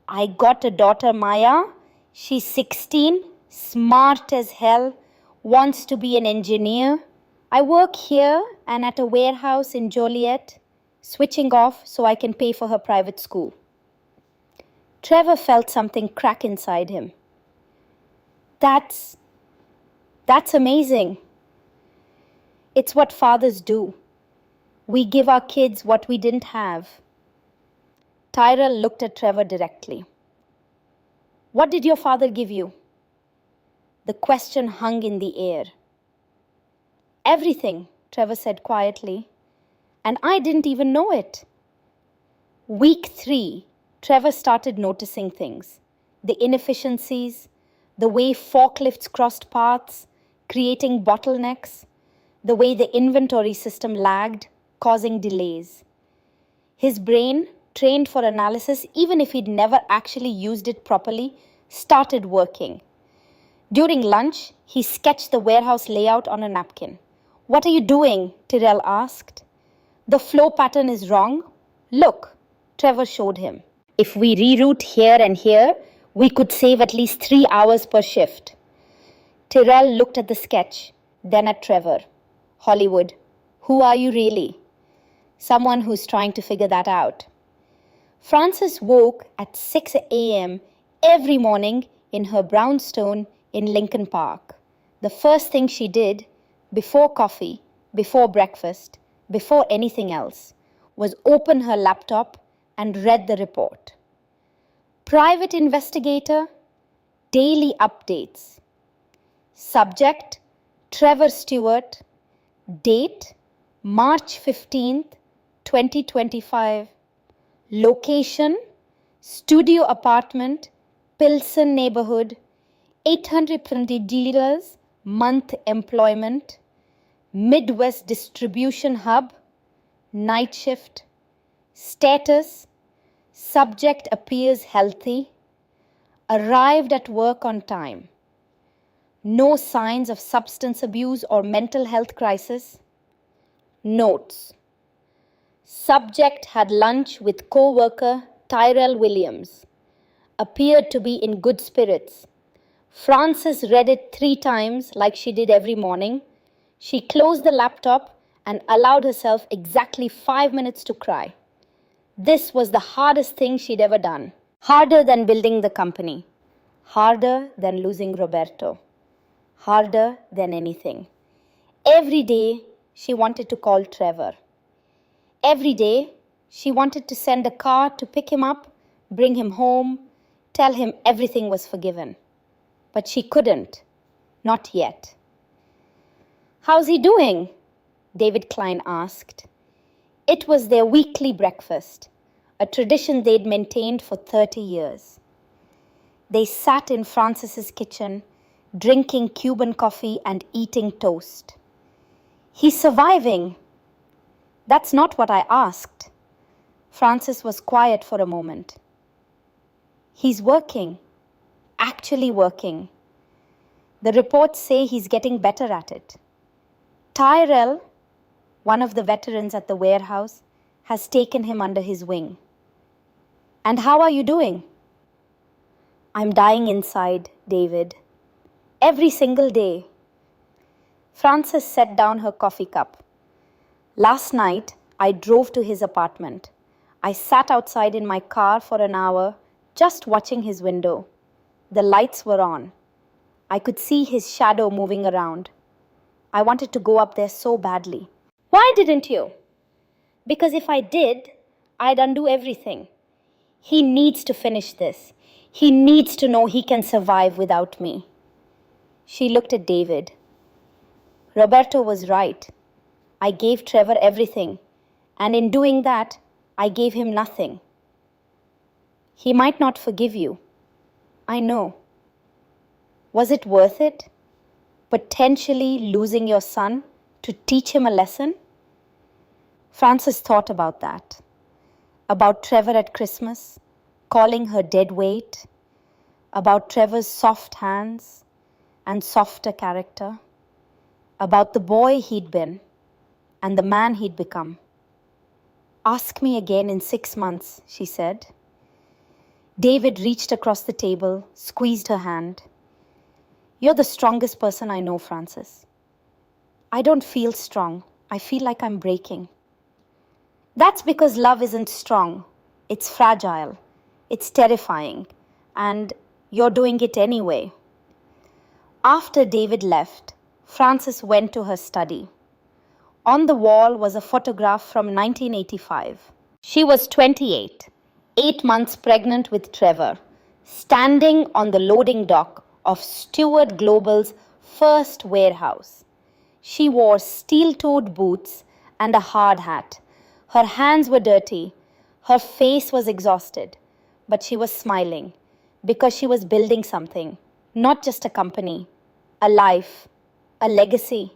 I got a daughter, Maya. She's 16, smart as hell, wants to be an engineer. I work here and at a warehouse in Joliet, switching off so I can pay for her private school. Trevor felt something crack inside him. That's amazing. It's what fathers do. We give our kids what we didn't have. Tyrell looked at Trevor directly. What did your father give you? The question hung in the air. Everything, Trevor said quietly, and I didn't even know it. Week 3, Trevor started noticing things. The inefficiencies, the way forklifts crossed paths, creating bottlenecks, the way the inventory system lagged, causing delays. His brain, trained for analysis even if he'd never actually used it properly, started working. During lunch, he sketched the warehouse layout on a napkin. What are you doing? Tyrell asked. The flow pattern is wrong. Look, Trevor showed him. If we reroute here and here, we could save at least 3 hours per shift. Tyrell looked at the sketch, then at Trevor. Hollywood, who are you really? Someone who's trying to figure that out. Frances woke at 6 a.m. every morning in her brownstone in Lincoln Park. The first thing she did, before coffee, before breakfast, before anything else, was open her laptop and read the report. Private investigator, daily updates. Subject, Trevor Stewart. Date, March 15th, 2025. Location, studio apartment, Pilsen neighborhood, 820 dealers, month employment, Midwest distribution hub, night shift, status, subject appears healthy, arrived at work on time, no signs of substance abuse or mental health crisis. Notes. Subject had lunch with co-worker Tyrell Williams. Appeared to be in good spirits. Frances read it 3 times like she did every morning. She closed the laptop and allowed herself exactly 5 minutes to cry. This was the hardest thing she'd ever done. Harder than building the company. Harder than losing Roberto. Harder than anything. Every day, she wanted to call Trevor. Every day, she wanted to send a car to pick him up, bring him home, tell him everything was forgiven. But she couldn't. Not yet. How's he doing? David Klein asked. It was their weekly breakfast, a tradition they'd maintained for 30 years. They sat in Frances's kitchen, drinking Cuban coffee and eating toast. He's surviving. That's not what I asked. Frances was quiet for a moment. He's working. Actually working. The reports say he's getting better at it. Tyrell, one of the veterans at the warehouse, has taken him under his wing. And how are you doing? I'm dying inside, David. Every single day. Frances set down her coffee cup. Last night, I drove to his apartment. I sat outside in my car for an hour, just watching his window. The lights were on. I could see his shadow moving around. I wanted to go up there so badly. Why didn't you? Because if I did, I'd undo everything. He needs to finish this. He needs to know he can survive without me. She looked at David. Roberto was right. I gave Trevor everything, and in doing that, I gave him nothing. He might not forgive you. I know. Was it worth it? Potentially losing your son to teach him a lesson? Frances thought about that. About Trevor at Christmas, calling her dead weight. About Trevor's soft hands and softer character. About the boy he'd been and the man he'd become. Ask me again in 6 months, she said. David reached across the table, squeezed her hand. You're the strongest person I know, Frances. I don't feel strong. I feel like I'm breaking. That's because love isn't strong. It's fragile. It's terrifying. And you're doing it anyway. After David left, Frances went to her study. On the wall was a photograph from 1985. She was 28, 8 months pregnant with Trevor, standing on the loading dock of Stewart Global's first warehouse. She wore steel-toed boots and a hard hat. Her hands were dirty. Her face was exhausted, but she was smiling because she was building something, not just a company, a life, a legacy.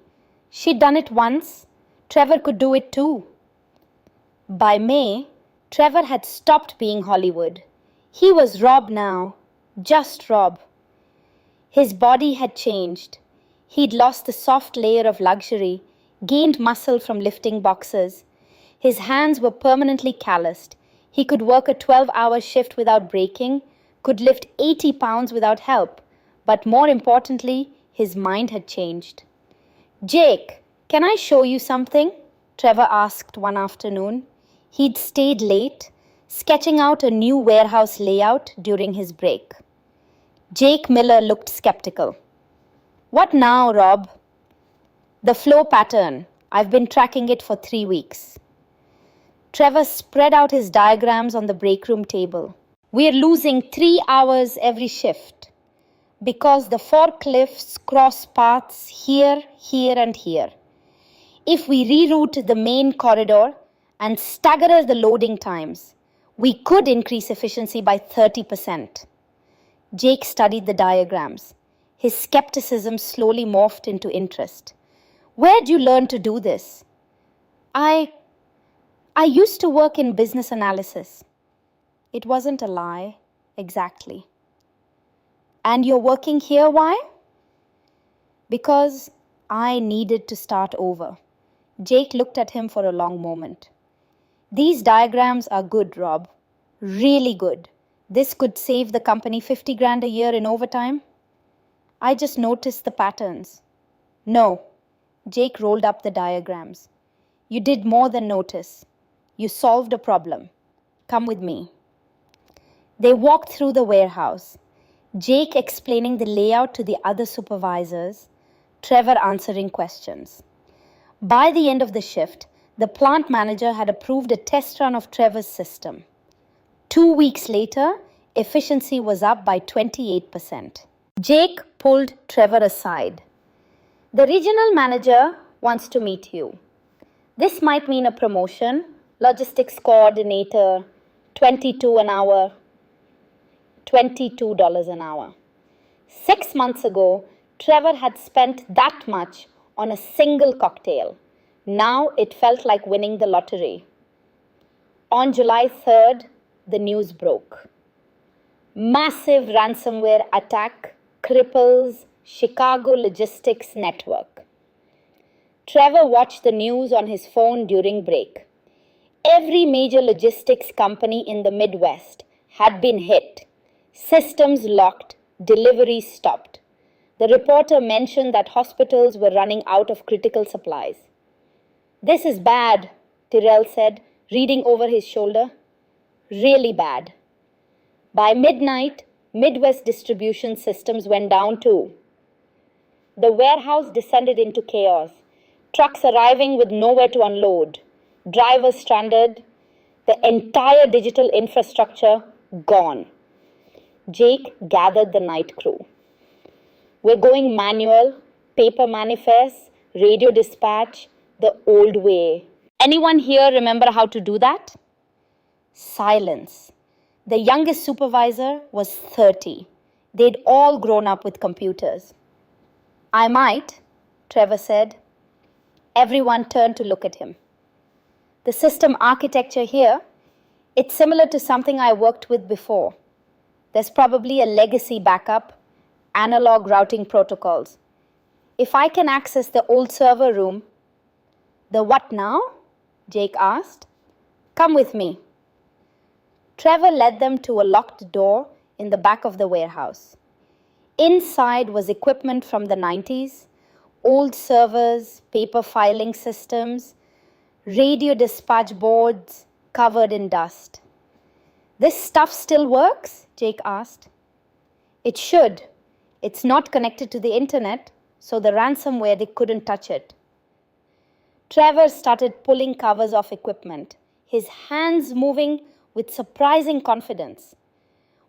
She'd done it once. Trevor could do it too. By May, Trevor had stopped being Hollywood. He was Rob now, just Rob. His body had changed. He'd lost the soft layer of luxury, gained muscle from lifting boxes. His hands were permanently calloused. He could work a 12-hour shift without breaking, could lift 80 pounds without help. But more importantly, his mind had changed. Jake, can I show you something? Trevor asked one afternoon. He'd stayed late, sketching out a new warehouse layout during his break. Jake Miller looked skeptical. What now, Rob? The flow pattern. I've been tracking it for 3 weeks. Trevor spread out his diagrams on the break room table. We're losing 3 hours every shift because the forklifts cross paths here, here, and here. If we reroute the main corridor and stagger the loading times, we could increase efficiency by 30%. Jake studied the diagrams. His skepticism slowly morphed into interest. Where'd you learn to do this? I used to work in business analysis. It wasn't a lie, exactly. And you're working here, why? Because I needed to start over. Jake looked at him for a long moment. These diagrams are good, Rob. Really good. This could save the company 50 grand a year in overtime. I just noticed the patterns. No. Jake rolled up the diagrams. You did more than notice. You solved a problem. Come with me. They walked through the warehouse. Jake explaining the layout to the other supervisors, Trevor answering questions. By the end of the shift, the plant manager had approved a test run of Trevor's system. 2 weeks later, efficiency was up by 28%. Jake pulled Trevor aside. The regional manager wants to meet you. This might mean a promotion, logistics coordinator, $22 an hour. $22 an hour. 6 months ago, Trevor had spent that much on a single cocktail. Now it felt like winning the lottery. On July 3rd, the news broke. Massive ransomware attack cripples Chicago logistics network. Trevor watched the news on his phone during break. Every major logistics company in the Midwest had been hit. Systems locked, deliveries stopped. The reporter mentioned that hospitals were running out of critical supplies. This is bad, Tyrell said, reading over his shoulder. Really bad. By midnight, Midwest distribution systems went down too. The warehouse descended into chaos. Trucks arriving with nowhere to unload. Drivers stranded. The entire digital infrastructure gone. Jake gathered the night crew. We're going manual, paper manifest, radio dispatch, the old way. Anyone here remember how to do that? Silence. The youngest supervisor was 30. They'd all grown up with computers. I might, Trevor said. Everyone turned to look at him. The system architecture here, it's similar to something I worked with before. There's probably a legacy backup, analog routing protocols. If I can access the old server room, the what now? Jake asked. Come with me. Trevor led them to a locked door in the back of the warehouse. Inside was equipment from the 90s, old servers, paper filing systems, radio dispatch boards covered in dust. This stuff still works? Jake asked. It should. It's not connected to the internet, so the ransomware, they couldn't touch it. Trevor started pulling covers off equipment, his hands moving with surprising confidence.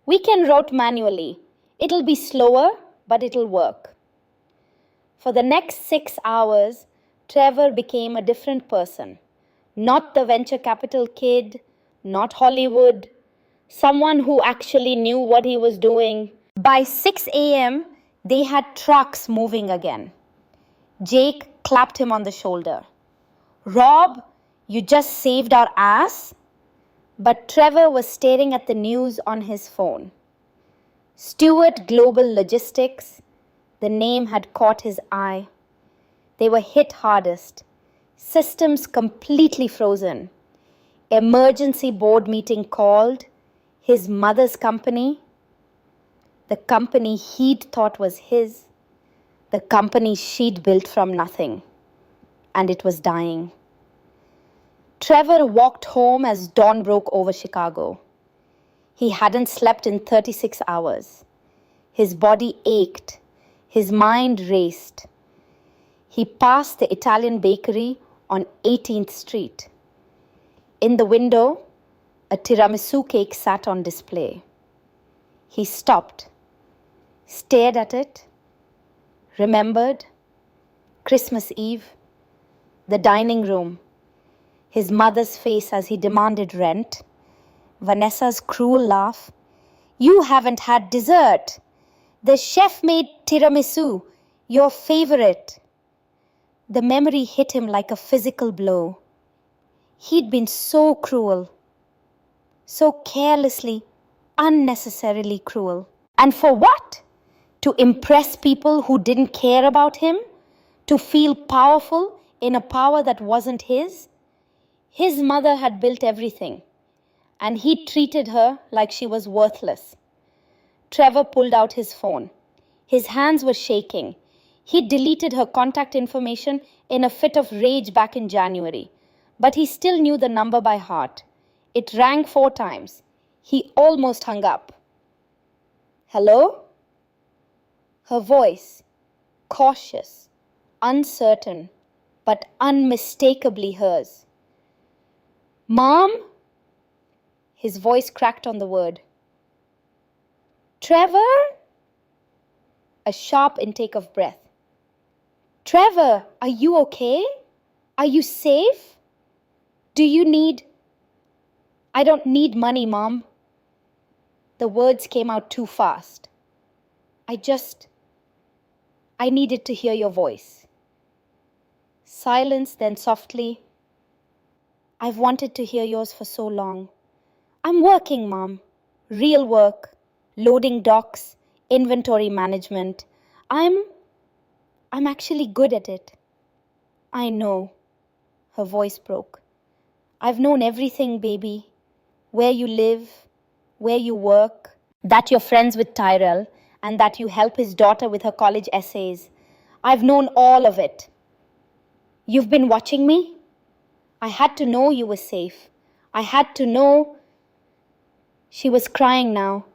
We can route manually. It'll be slower, but it'll work. For the next 6 hours, Trevor became a different person. Not the venture capital kid, not Hollywood, someone who actually knew what he was doing. By 6 a.m., they had trucks moving again. Jake clapped him on the shoulder. Rob, you just saved our ass? But Trevor was staring at the news on his phone. Stewart Global Logistics, the name had caught his eye. They were hit hardest. Systems completely frozen. Emergency board meeting called. His mother's company. The company he'd thought was his. The company she'd built from nothing. And it was dying. Trevor walked home as dawn broke over Chicago. He hadn't slept in 36 hours. His body ached. His mind raced. He passed the Italian bakery on 18th Street. In the window, a tiramisu cake sat on display. He stopped, stared at it, remembered Christmas Eve, the dining room, his mother's face as he demanded rent, Vanessa's cruel laugh. You haven't had dessert. The chef made tiramisu, your favorite. The memory hit him like a physical blow. He'd been so cruel, so carelessly, unnecessarily cruel. And for what? To impress people who didn't care about him? To feel powerful in a power that wasn't his? His mother had built everything, and he treated her like she was worthless. Trevor pulled out his phone. His hands were shaking. He deleted her contact information in a fit of rage back in January, but he still knew the number by heart. It rang 4 times. He almost hung up. Hello? Her voice, cautious, uncertain, but unmistakably hers. Mom? His voice cracked on the word. Trevor? A sharp intake of breath. Trevor, are you okay? Are you safe? Do you need... I don't need money, Mom. The words came out too fast. I needed to hear your voice. Silence, then softly. I've wanted to hear yours for so long. I'm working, Mom. Real work. Loading docks. Inventory management. I'm actually good at it. I know. Her voice broke. I've known everything, baby. Where you live, where you work, that you're friends with Tyrell, and that you help his daughter with her college essays. I've known all of it. You've been watching me? I had to know you were safe. I had to know... She was crying now.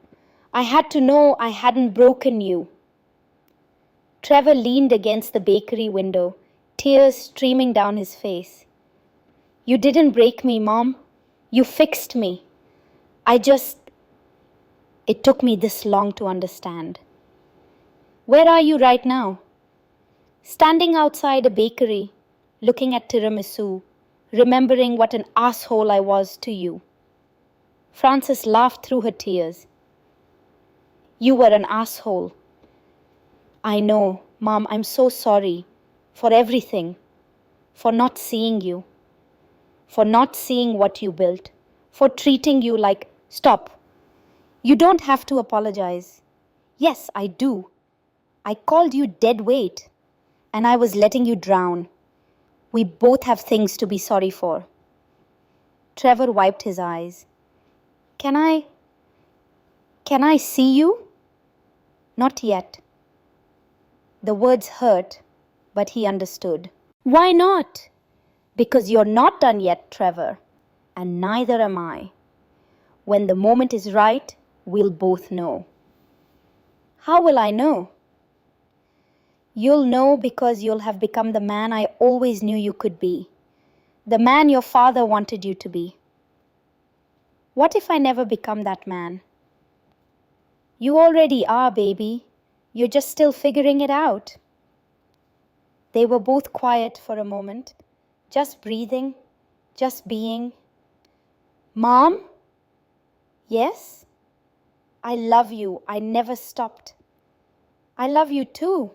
I had to know I hadn't broken you. Trevor leaned against the bakery window, tears streaming down his face. You didn't break me, Mom. You fixed me. I just. It took me this long to understand. Where are you right now? Standing outside a bakery, looking at tiramisu, remembering what an asshole I was to you. Frances laughed through her tears. You were an asshole. I know, Mom, I'm so sorry for everything, for not seeing you, for not seeing what you built, for treating you like, stop. You don't have to apologize. Yes, I do. I called you dead weight, and I was letting you drown. We both have things to be sorry for. Trevor wiped his eyes. Can I see you? Not yet. The words hurt, but he understood. Why not? Because you're not done yet, Trevor, and neither am I. When the moment is right, we'll both know. How will I know? You'll know because you'll have become the man I always knew you could be, the man your father wanted you to be. What if I never become that man? You already are, baby. You're just still figuring it out. They were both quiet for a moment, just breathing, just being. Mom? Yes? I love you. I never stopped. I love you too.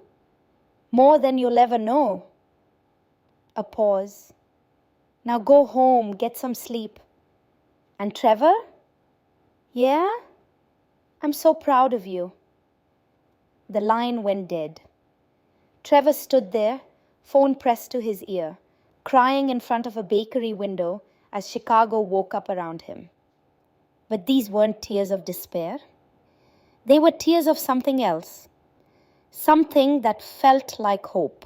More than you'll ever know. A pause. Now go home, get some sleep. And Trevor? Yeah? I'm so proud of you. The line went dead. Trevor stood there, phone pressed to his ear, crying in front of a bakery window as Chicago woke up around him. But these weren't tears of despair. They were tears of something else. Something that felt like hope.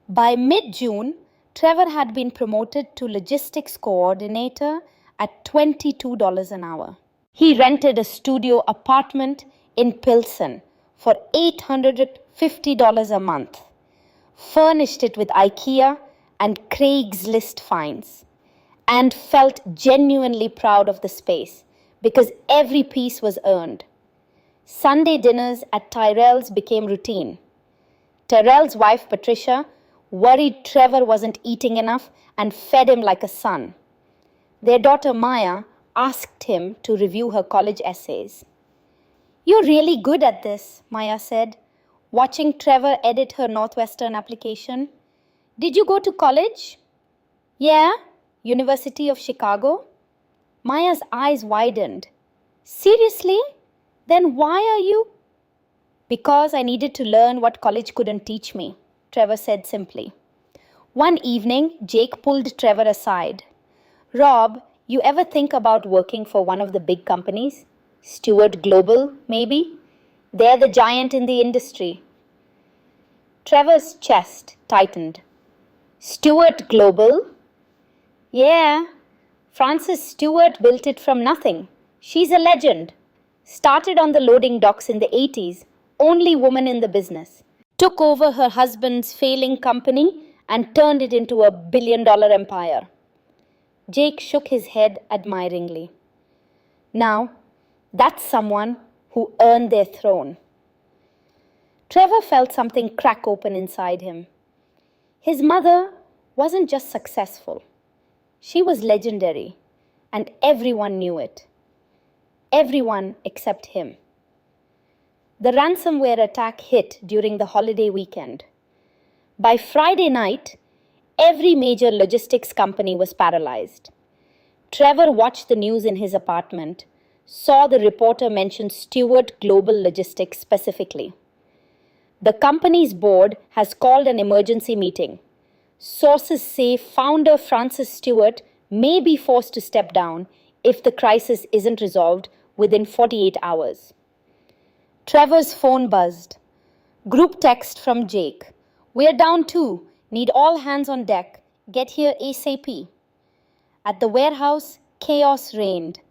By mid-June, Trevor had been promoted to logistics coordinator at $22 an hour. He rented a studio apartment in Pilsen for $850 a month, furnished it with IKEA and Craigslist finds, and felt genuinely proud of the space because every piece was earned. Sunday dinners at Tyrell's became routine. Tyrell's wife, Patricia, worried Trevor wasn't eating enough and fed him like a son. Their daughter Maya asked him to review her college essays. You're really good at this, Maya said, watching Trevor edit her Northwestern application. Did you go to college? Yeah, University of Chicago. Maya's eyes widened. Seriously? Then why are you? Because I needed to learn what college couldn't teach me, Trevor said simply. One evening, Jake pulled Trevor aside. Rob, you ever think about working for one of the big companies? Stewart Global, maybe? They're the giant in the industry. Trevor's chest tightened. Stewart Global? Yeah, Frances Stewart built it from nothing. She's a legend. Started on the loading docks in the 80s, only woman in the business. Took over her husband's failing company and turned it into a billion-dollar empire. Jake shook his head admiringly. Now, that's someone who earned their throne. Trevor felt something crack open inside him. His mother wasn't just successful. She was legendary, and everyone knew it. Everyone except him. The ransomware attack hit during the holiday weekend. By Friday night, every major logistics company was paralyzed. Trevor watched the news in his apartment, saw the reporter mention Stewart Global Logistics specifically. The company's board has called an emergency meeting. Sources say founder Frances Stewart may be forced to step down if the crisis isn't resolved within 48 hours. Trevor's phone buzzed. Group text from Jake. We're down too. Need all hands on deck. Get here ASAP. At the warehouse, chaos reigned.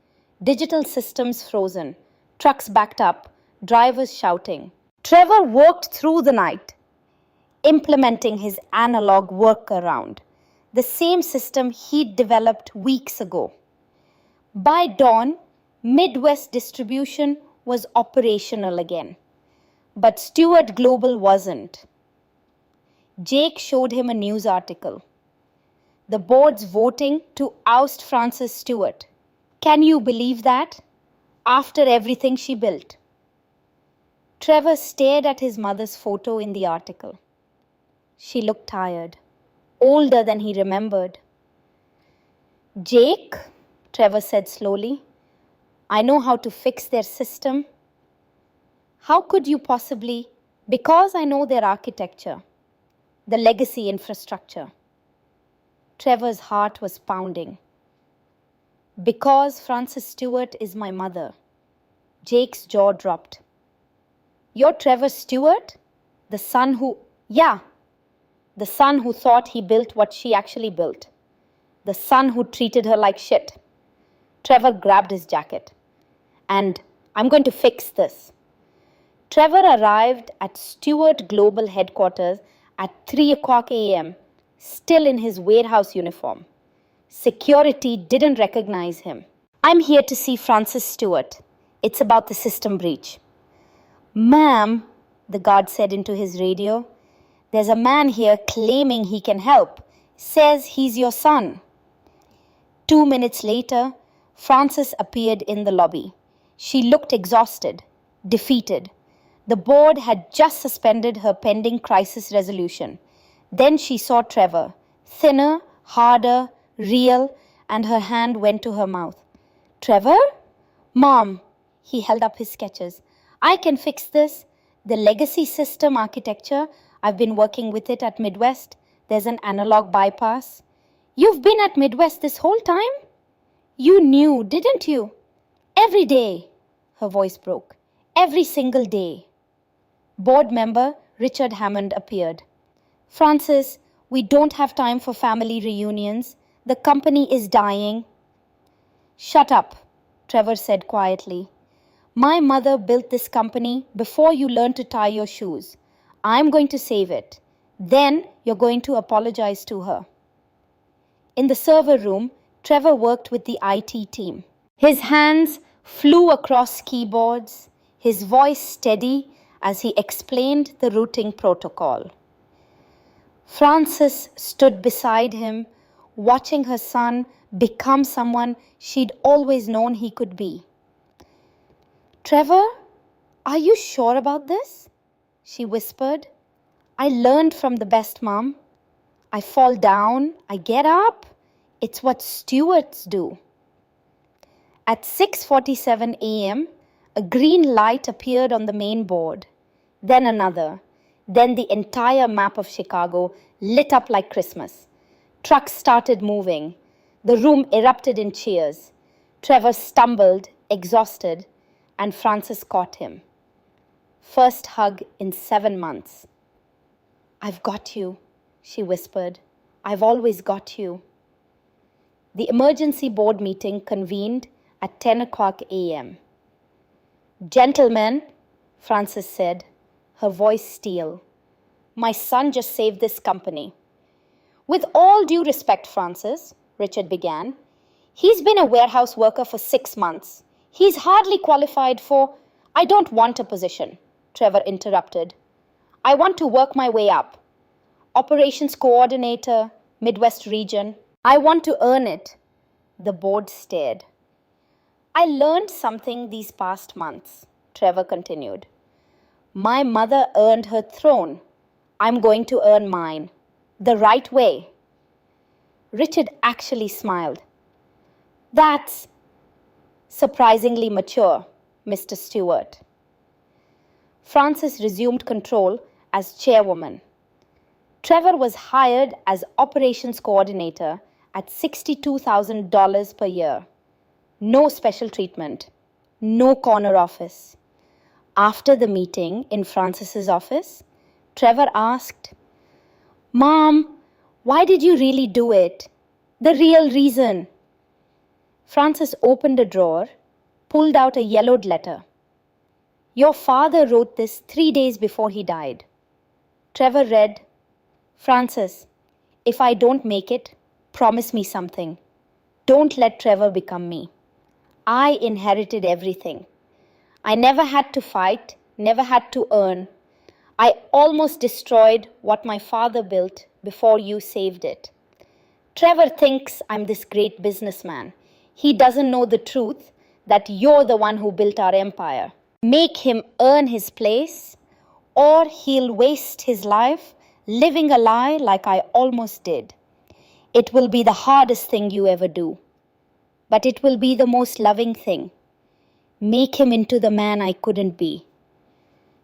Digital systems frozen. Trucks backed up. Drivers shouting. Trevor worked through the night, implementing his analog workaround, the same system he'd developed weeks ago. By dawn, Midwest distribution was operational again. But Stewart Global wasn't. Jake showed him a news article. The board's voting to oust Frances Stewart. Can you believe that? After everything she built. Trevor stared at his mother's photo in the article. She looked tired, older than he remembered. Jake, Trevor said slowly, I know how to fix their system. How could you possibly? Because I know their architecture, the legacy infrastructure. Trevor's heart was pounding. Because Frances Stewart is my mother. Jake's jaw dropped. You're Trevor Stewart? The son who... Yeah, the son who thought he built what she actually built. The son who treated her like shit. Trevor grabbed his jacket. And I'm going to fix this. Trevor arrived at Stewart Global headquarters at 3 o'clock a.m., still in his warehouse uniform. Security didn't recognize him. I'm here to see Frances Stewart. It's about the system breach. Ma'am, the guard said into his radio, there's a man here claiming he can help. Says he's your son. 2 minutes later, Frances appeared in the lobby. She looked exhausted, defeated. The board had just suspended her pending crisis resolution. Then she saw Trevor, thinner, harder, real, and her hand went to her mouth. Trevor? Mom, he held up his sketches. I can fix this. The legacy system architecture, I've been working with it at Midwest. There's an analog bypass. You've been at Midwest this whole time? You knew, didn't you? Every day, her voice broke. Every single day. Board member Richard Hammond appeared. Frances, we don't have time for family reunions. The company is dying. Shut up, Trevor said quietly. My mother built this company before you learned to tie your shoes. I'm going to save it. Then you're going to apologize to her. In the server room, Trevor worked with the IT team. His hands flew across keyboards, his voice steady as he explained the routing protocol. Frances stood beside him, watching her son become someone she'd always known he could be. Trevor, are you sure about this? She whispered. I learned from the best, Mom. I fall down, I get up. It's what stewards do. At 6:47 a.m., a green light appeared on the main board. Then another. Then the entire map of Chicago lit up like Christmas. Trucks started moving. The room erupted in cheers. Trevor stumbled, exhausted, and Frances caught him. First hug in 7 months. I've got you, she whispered. I've always got you. The emergency board meeting convened at 10 o'clock a.m. Gentlemen, Frances said, her voice steel, my son just saved this company. With all due respect, Frances, Richard began, he's been a warehouse worker for 6 months. He's hardly qualified for... I don't want a position, Trevor interrupted. I want to work my way up. Operations coordinator, Midwest region. I want to earn it. The board stared. I learned something these past months, Trevor continued. My mother earned her throne. I'm going to earn mine. The right way. Richard actually smiled. That's surprisingly mature, Mr. Stewart. Frances resumed control as chairwoman. Trevor was hired as operations coordinator at $62,000 per year. No special treatment. No corner office. After the meeting in Frances's office, Trevor asked, Mom, why did you really do it? The real reason. Frances opened a drawer, pulled out a yellowed letter. Your father wrote this 3 days before he died. Trevor read, Frances, if I don't make it, promise me something. Don't let Trevor become me. I inherited everything. I never had to fight, never had to earn. I almost destroyed what my father built before you saved it. Trevor thinks I'm this great businessman. He doesn't know the truth that you're the one who built our empire. Make him earn his place, or he'll waste his life living a lie like I almost did. It will be the hardest thing you ever do, but it will be the most loving thing. Make him into the man I couldn't be.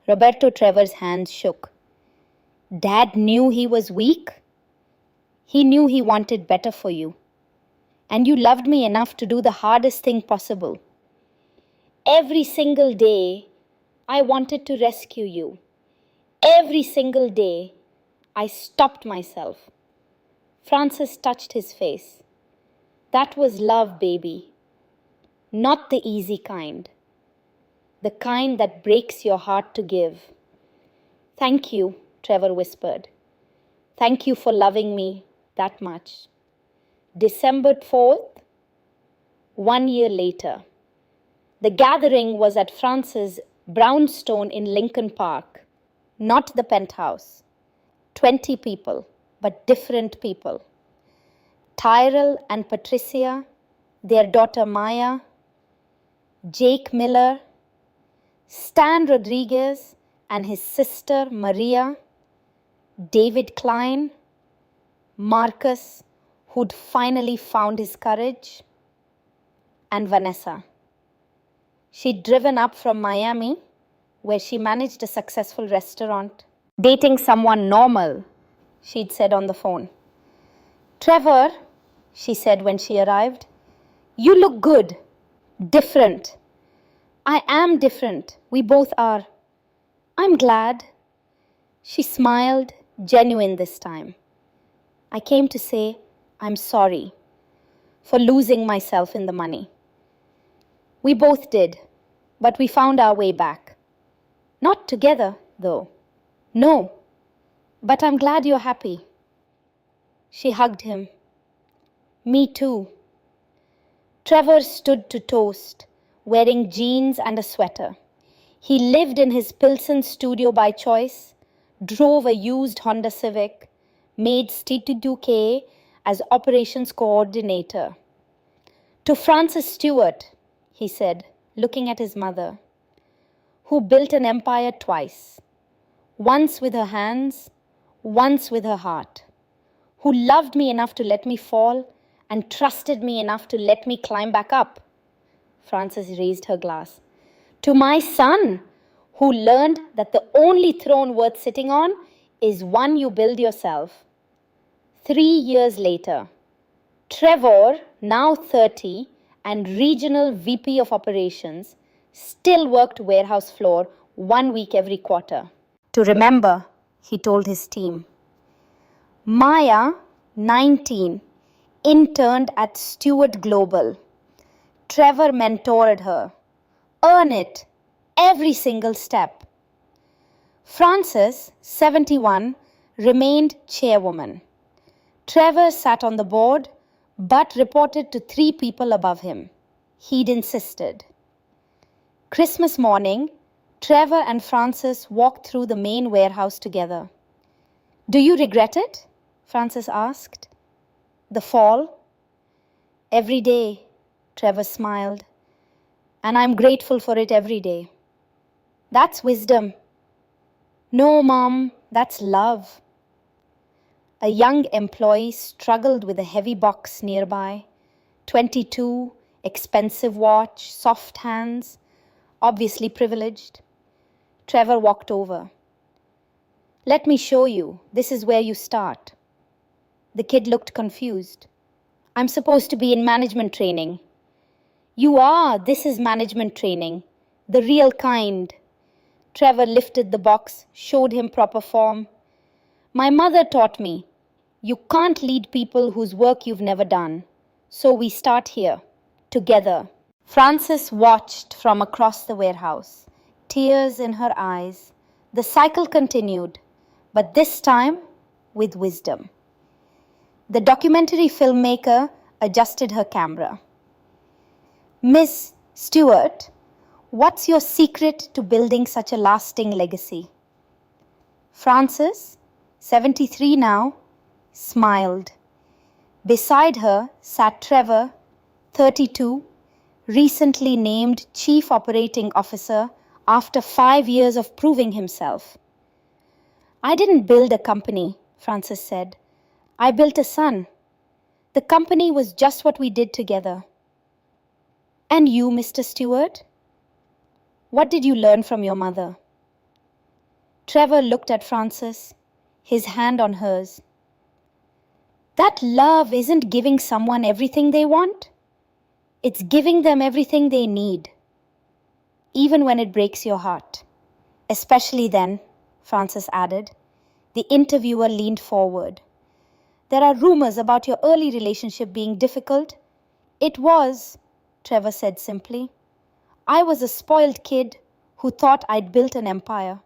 Roberto Trevor's hands shook. Dad knew he was weak. He knew he wanted better for you. And you loved me enough to do the hardest thing possible. Every single day, I wanted to rescue you. Every single day, I stopped myself. Francis touched his face. That was love, baby. Not the easy kind. The kind that breaks your heart to give. Thank you, Trevor whispered. Thank you for loving me that much. December 4th, 1 year later. The gathering was at Francis' brownstone in Lincoln Park, not the penthouse. 20 people, but different people. Tyrell and Patricia, their daughter Maya, Jake Miller, Stan Rodriguez and his sister Maria, David Klein, Marcus, who'd finally found his courage, and Vanessa. She'd driven up from Miami, where she managed a successful restaurant. Dating someone normal, she'd said on the phone. Trevor, she said when she arrived, you look good, different. I am different. We both are. I'm glad. She smiled, genuine this time. I came to say I'm sorry for losing myself in the money. We both did, but we found our way back. Not together, though. No, but I'm glad you're happy. She hugged him. Me too. Trevor stood to toast, wearing jeans and a sweater. He lived in his Pilsen studio by choice, drove a used Honda Civic, made T2K as operations coordinator. To Frances Stewart, he said, looking at his mother, who built an empire twice, once with her hands, once with her heart, who loved me enough to let me fall and trusted me enough to let me climb back up. Frances raised her glass. To my son, who learned that the only throne worth sitting on is one you build yourself. 3 years later, Trevor, now 30 and regional VP of operations, still worked warehouse floor 1 week every quarter. To remember, he told his team. Maya, 19, interned at Stewart Global. Trevor mentored her. Earn it, every single step. Frances, 71, remained chairwoman. Trevor sat on the board, but reported to 3 people above him. He'd insisted. Christmas morning, Trevor and Frances walked through the main warehouse together. Do you regret it? Frances asked. The fall? Every day, Trevor smiled. And I'm grateful for it every day. That's wisdom. No, Mom, that's love. A young employee struggled with a heavy box nearby. 22, expensive watch, soft hands, obviously privileged. Trevor walked over. Let me show you. This is where you start. The kid looked confused. I'm supposed to be in management training. You are. This is management training. The real kind. Trevor lifted the box, showed him proper form. My mother taught me, you can't lead people whose work you've never done. So we start here, together. Frances watched from across the warehouse, tears in her eyes. The cycle continued, but this time with wisdom. The documentary filmmaker adjusted her camera. Miss, Stuart, what's your secret to building such a lasting legacy? Frances, 73 now, smiled. Beside her sat Trevor, 32, recently named Chief Operating Officer after 5 years of proving himself. I didn't build a company, Frances said. I built a son. The company was just what we did together. And you, Mr. Stewart? What did you learn from your mother? Trevor looked at Frances, his hand on hers. That love isn't giving someone everything they want. It's giving them everything they need, even when it breaks your heart. Especially then, Frances added. The interviewer leaned forward. There are rumors about your early relationship being difficult. It was, Trevor said simply. I was a spoiled kid who thought I'd built an empire.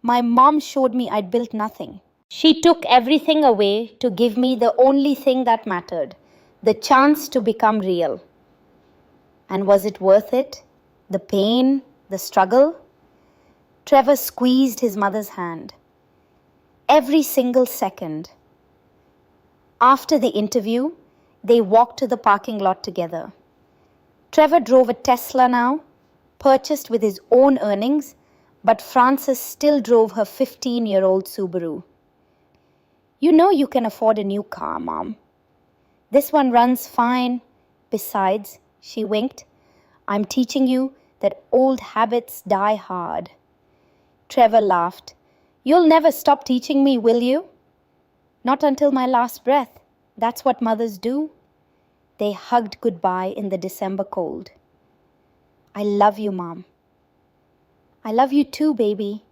My mom showed me I'd built nothing. She took everything away to give me the only thing that mattered, the chance to become real. And was it worth it? The pain, the struggle? Trevor squeezed his mother's hand. Every single second. After the interview, they walked to the parking lot together. Trevor drove a Tesla now, purchased with his own earnings, but Frances still drove her 15-year-old Subaru. You know you can afford a new car, Mom. This one runs fine. Besides, she winked, I'm teaching you that old habits die hard. Trevor laughed. You'll never stop teaching me, will you? Not until my last breath. That's what mothers do. They hugged goodbye in the December cold. I love you, Mom. I love you too, baby.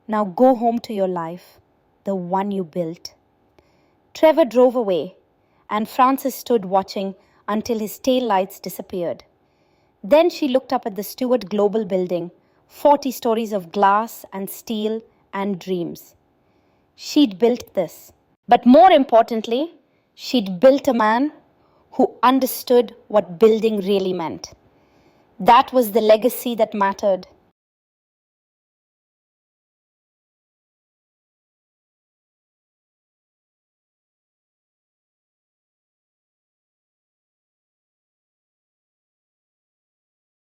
Now go home to your life, the one you built. Trevor drove away, and Frances stood watching until his taillights disappeared. Then she looked up at the Stewart Global building, 40 stories of glass and steel and dreams. She'd built this. But more importantly, she'd built a man who understood what building really meant. That was the legacy that mattered.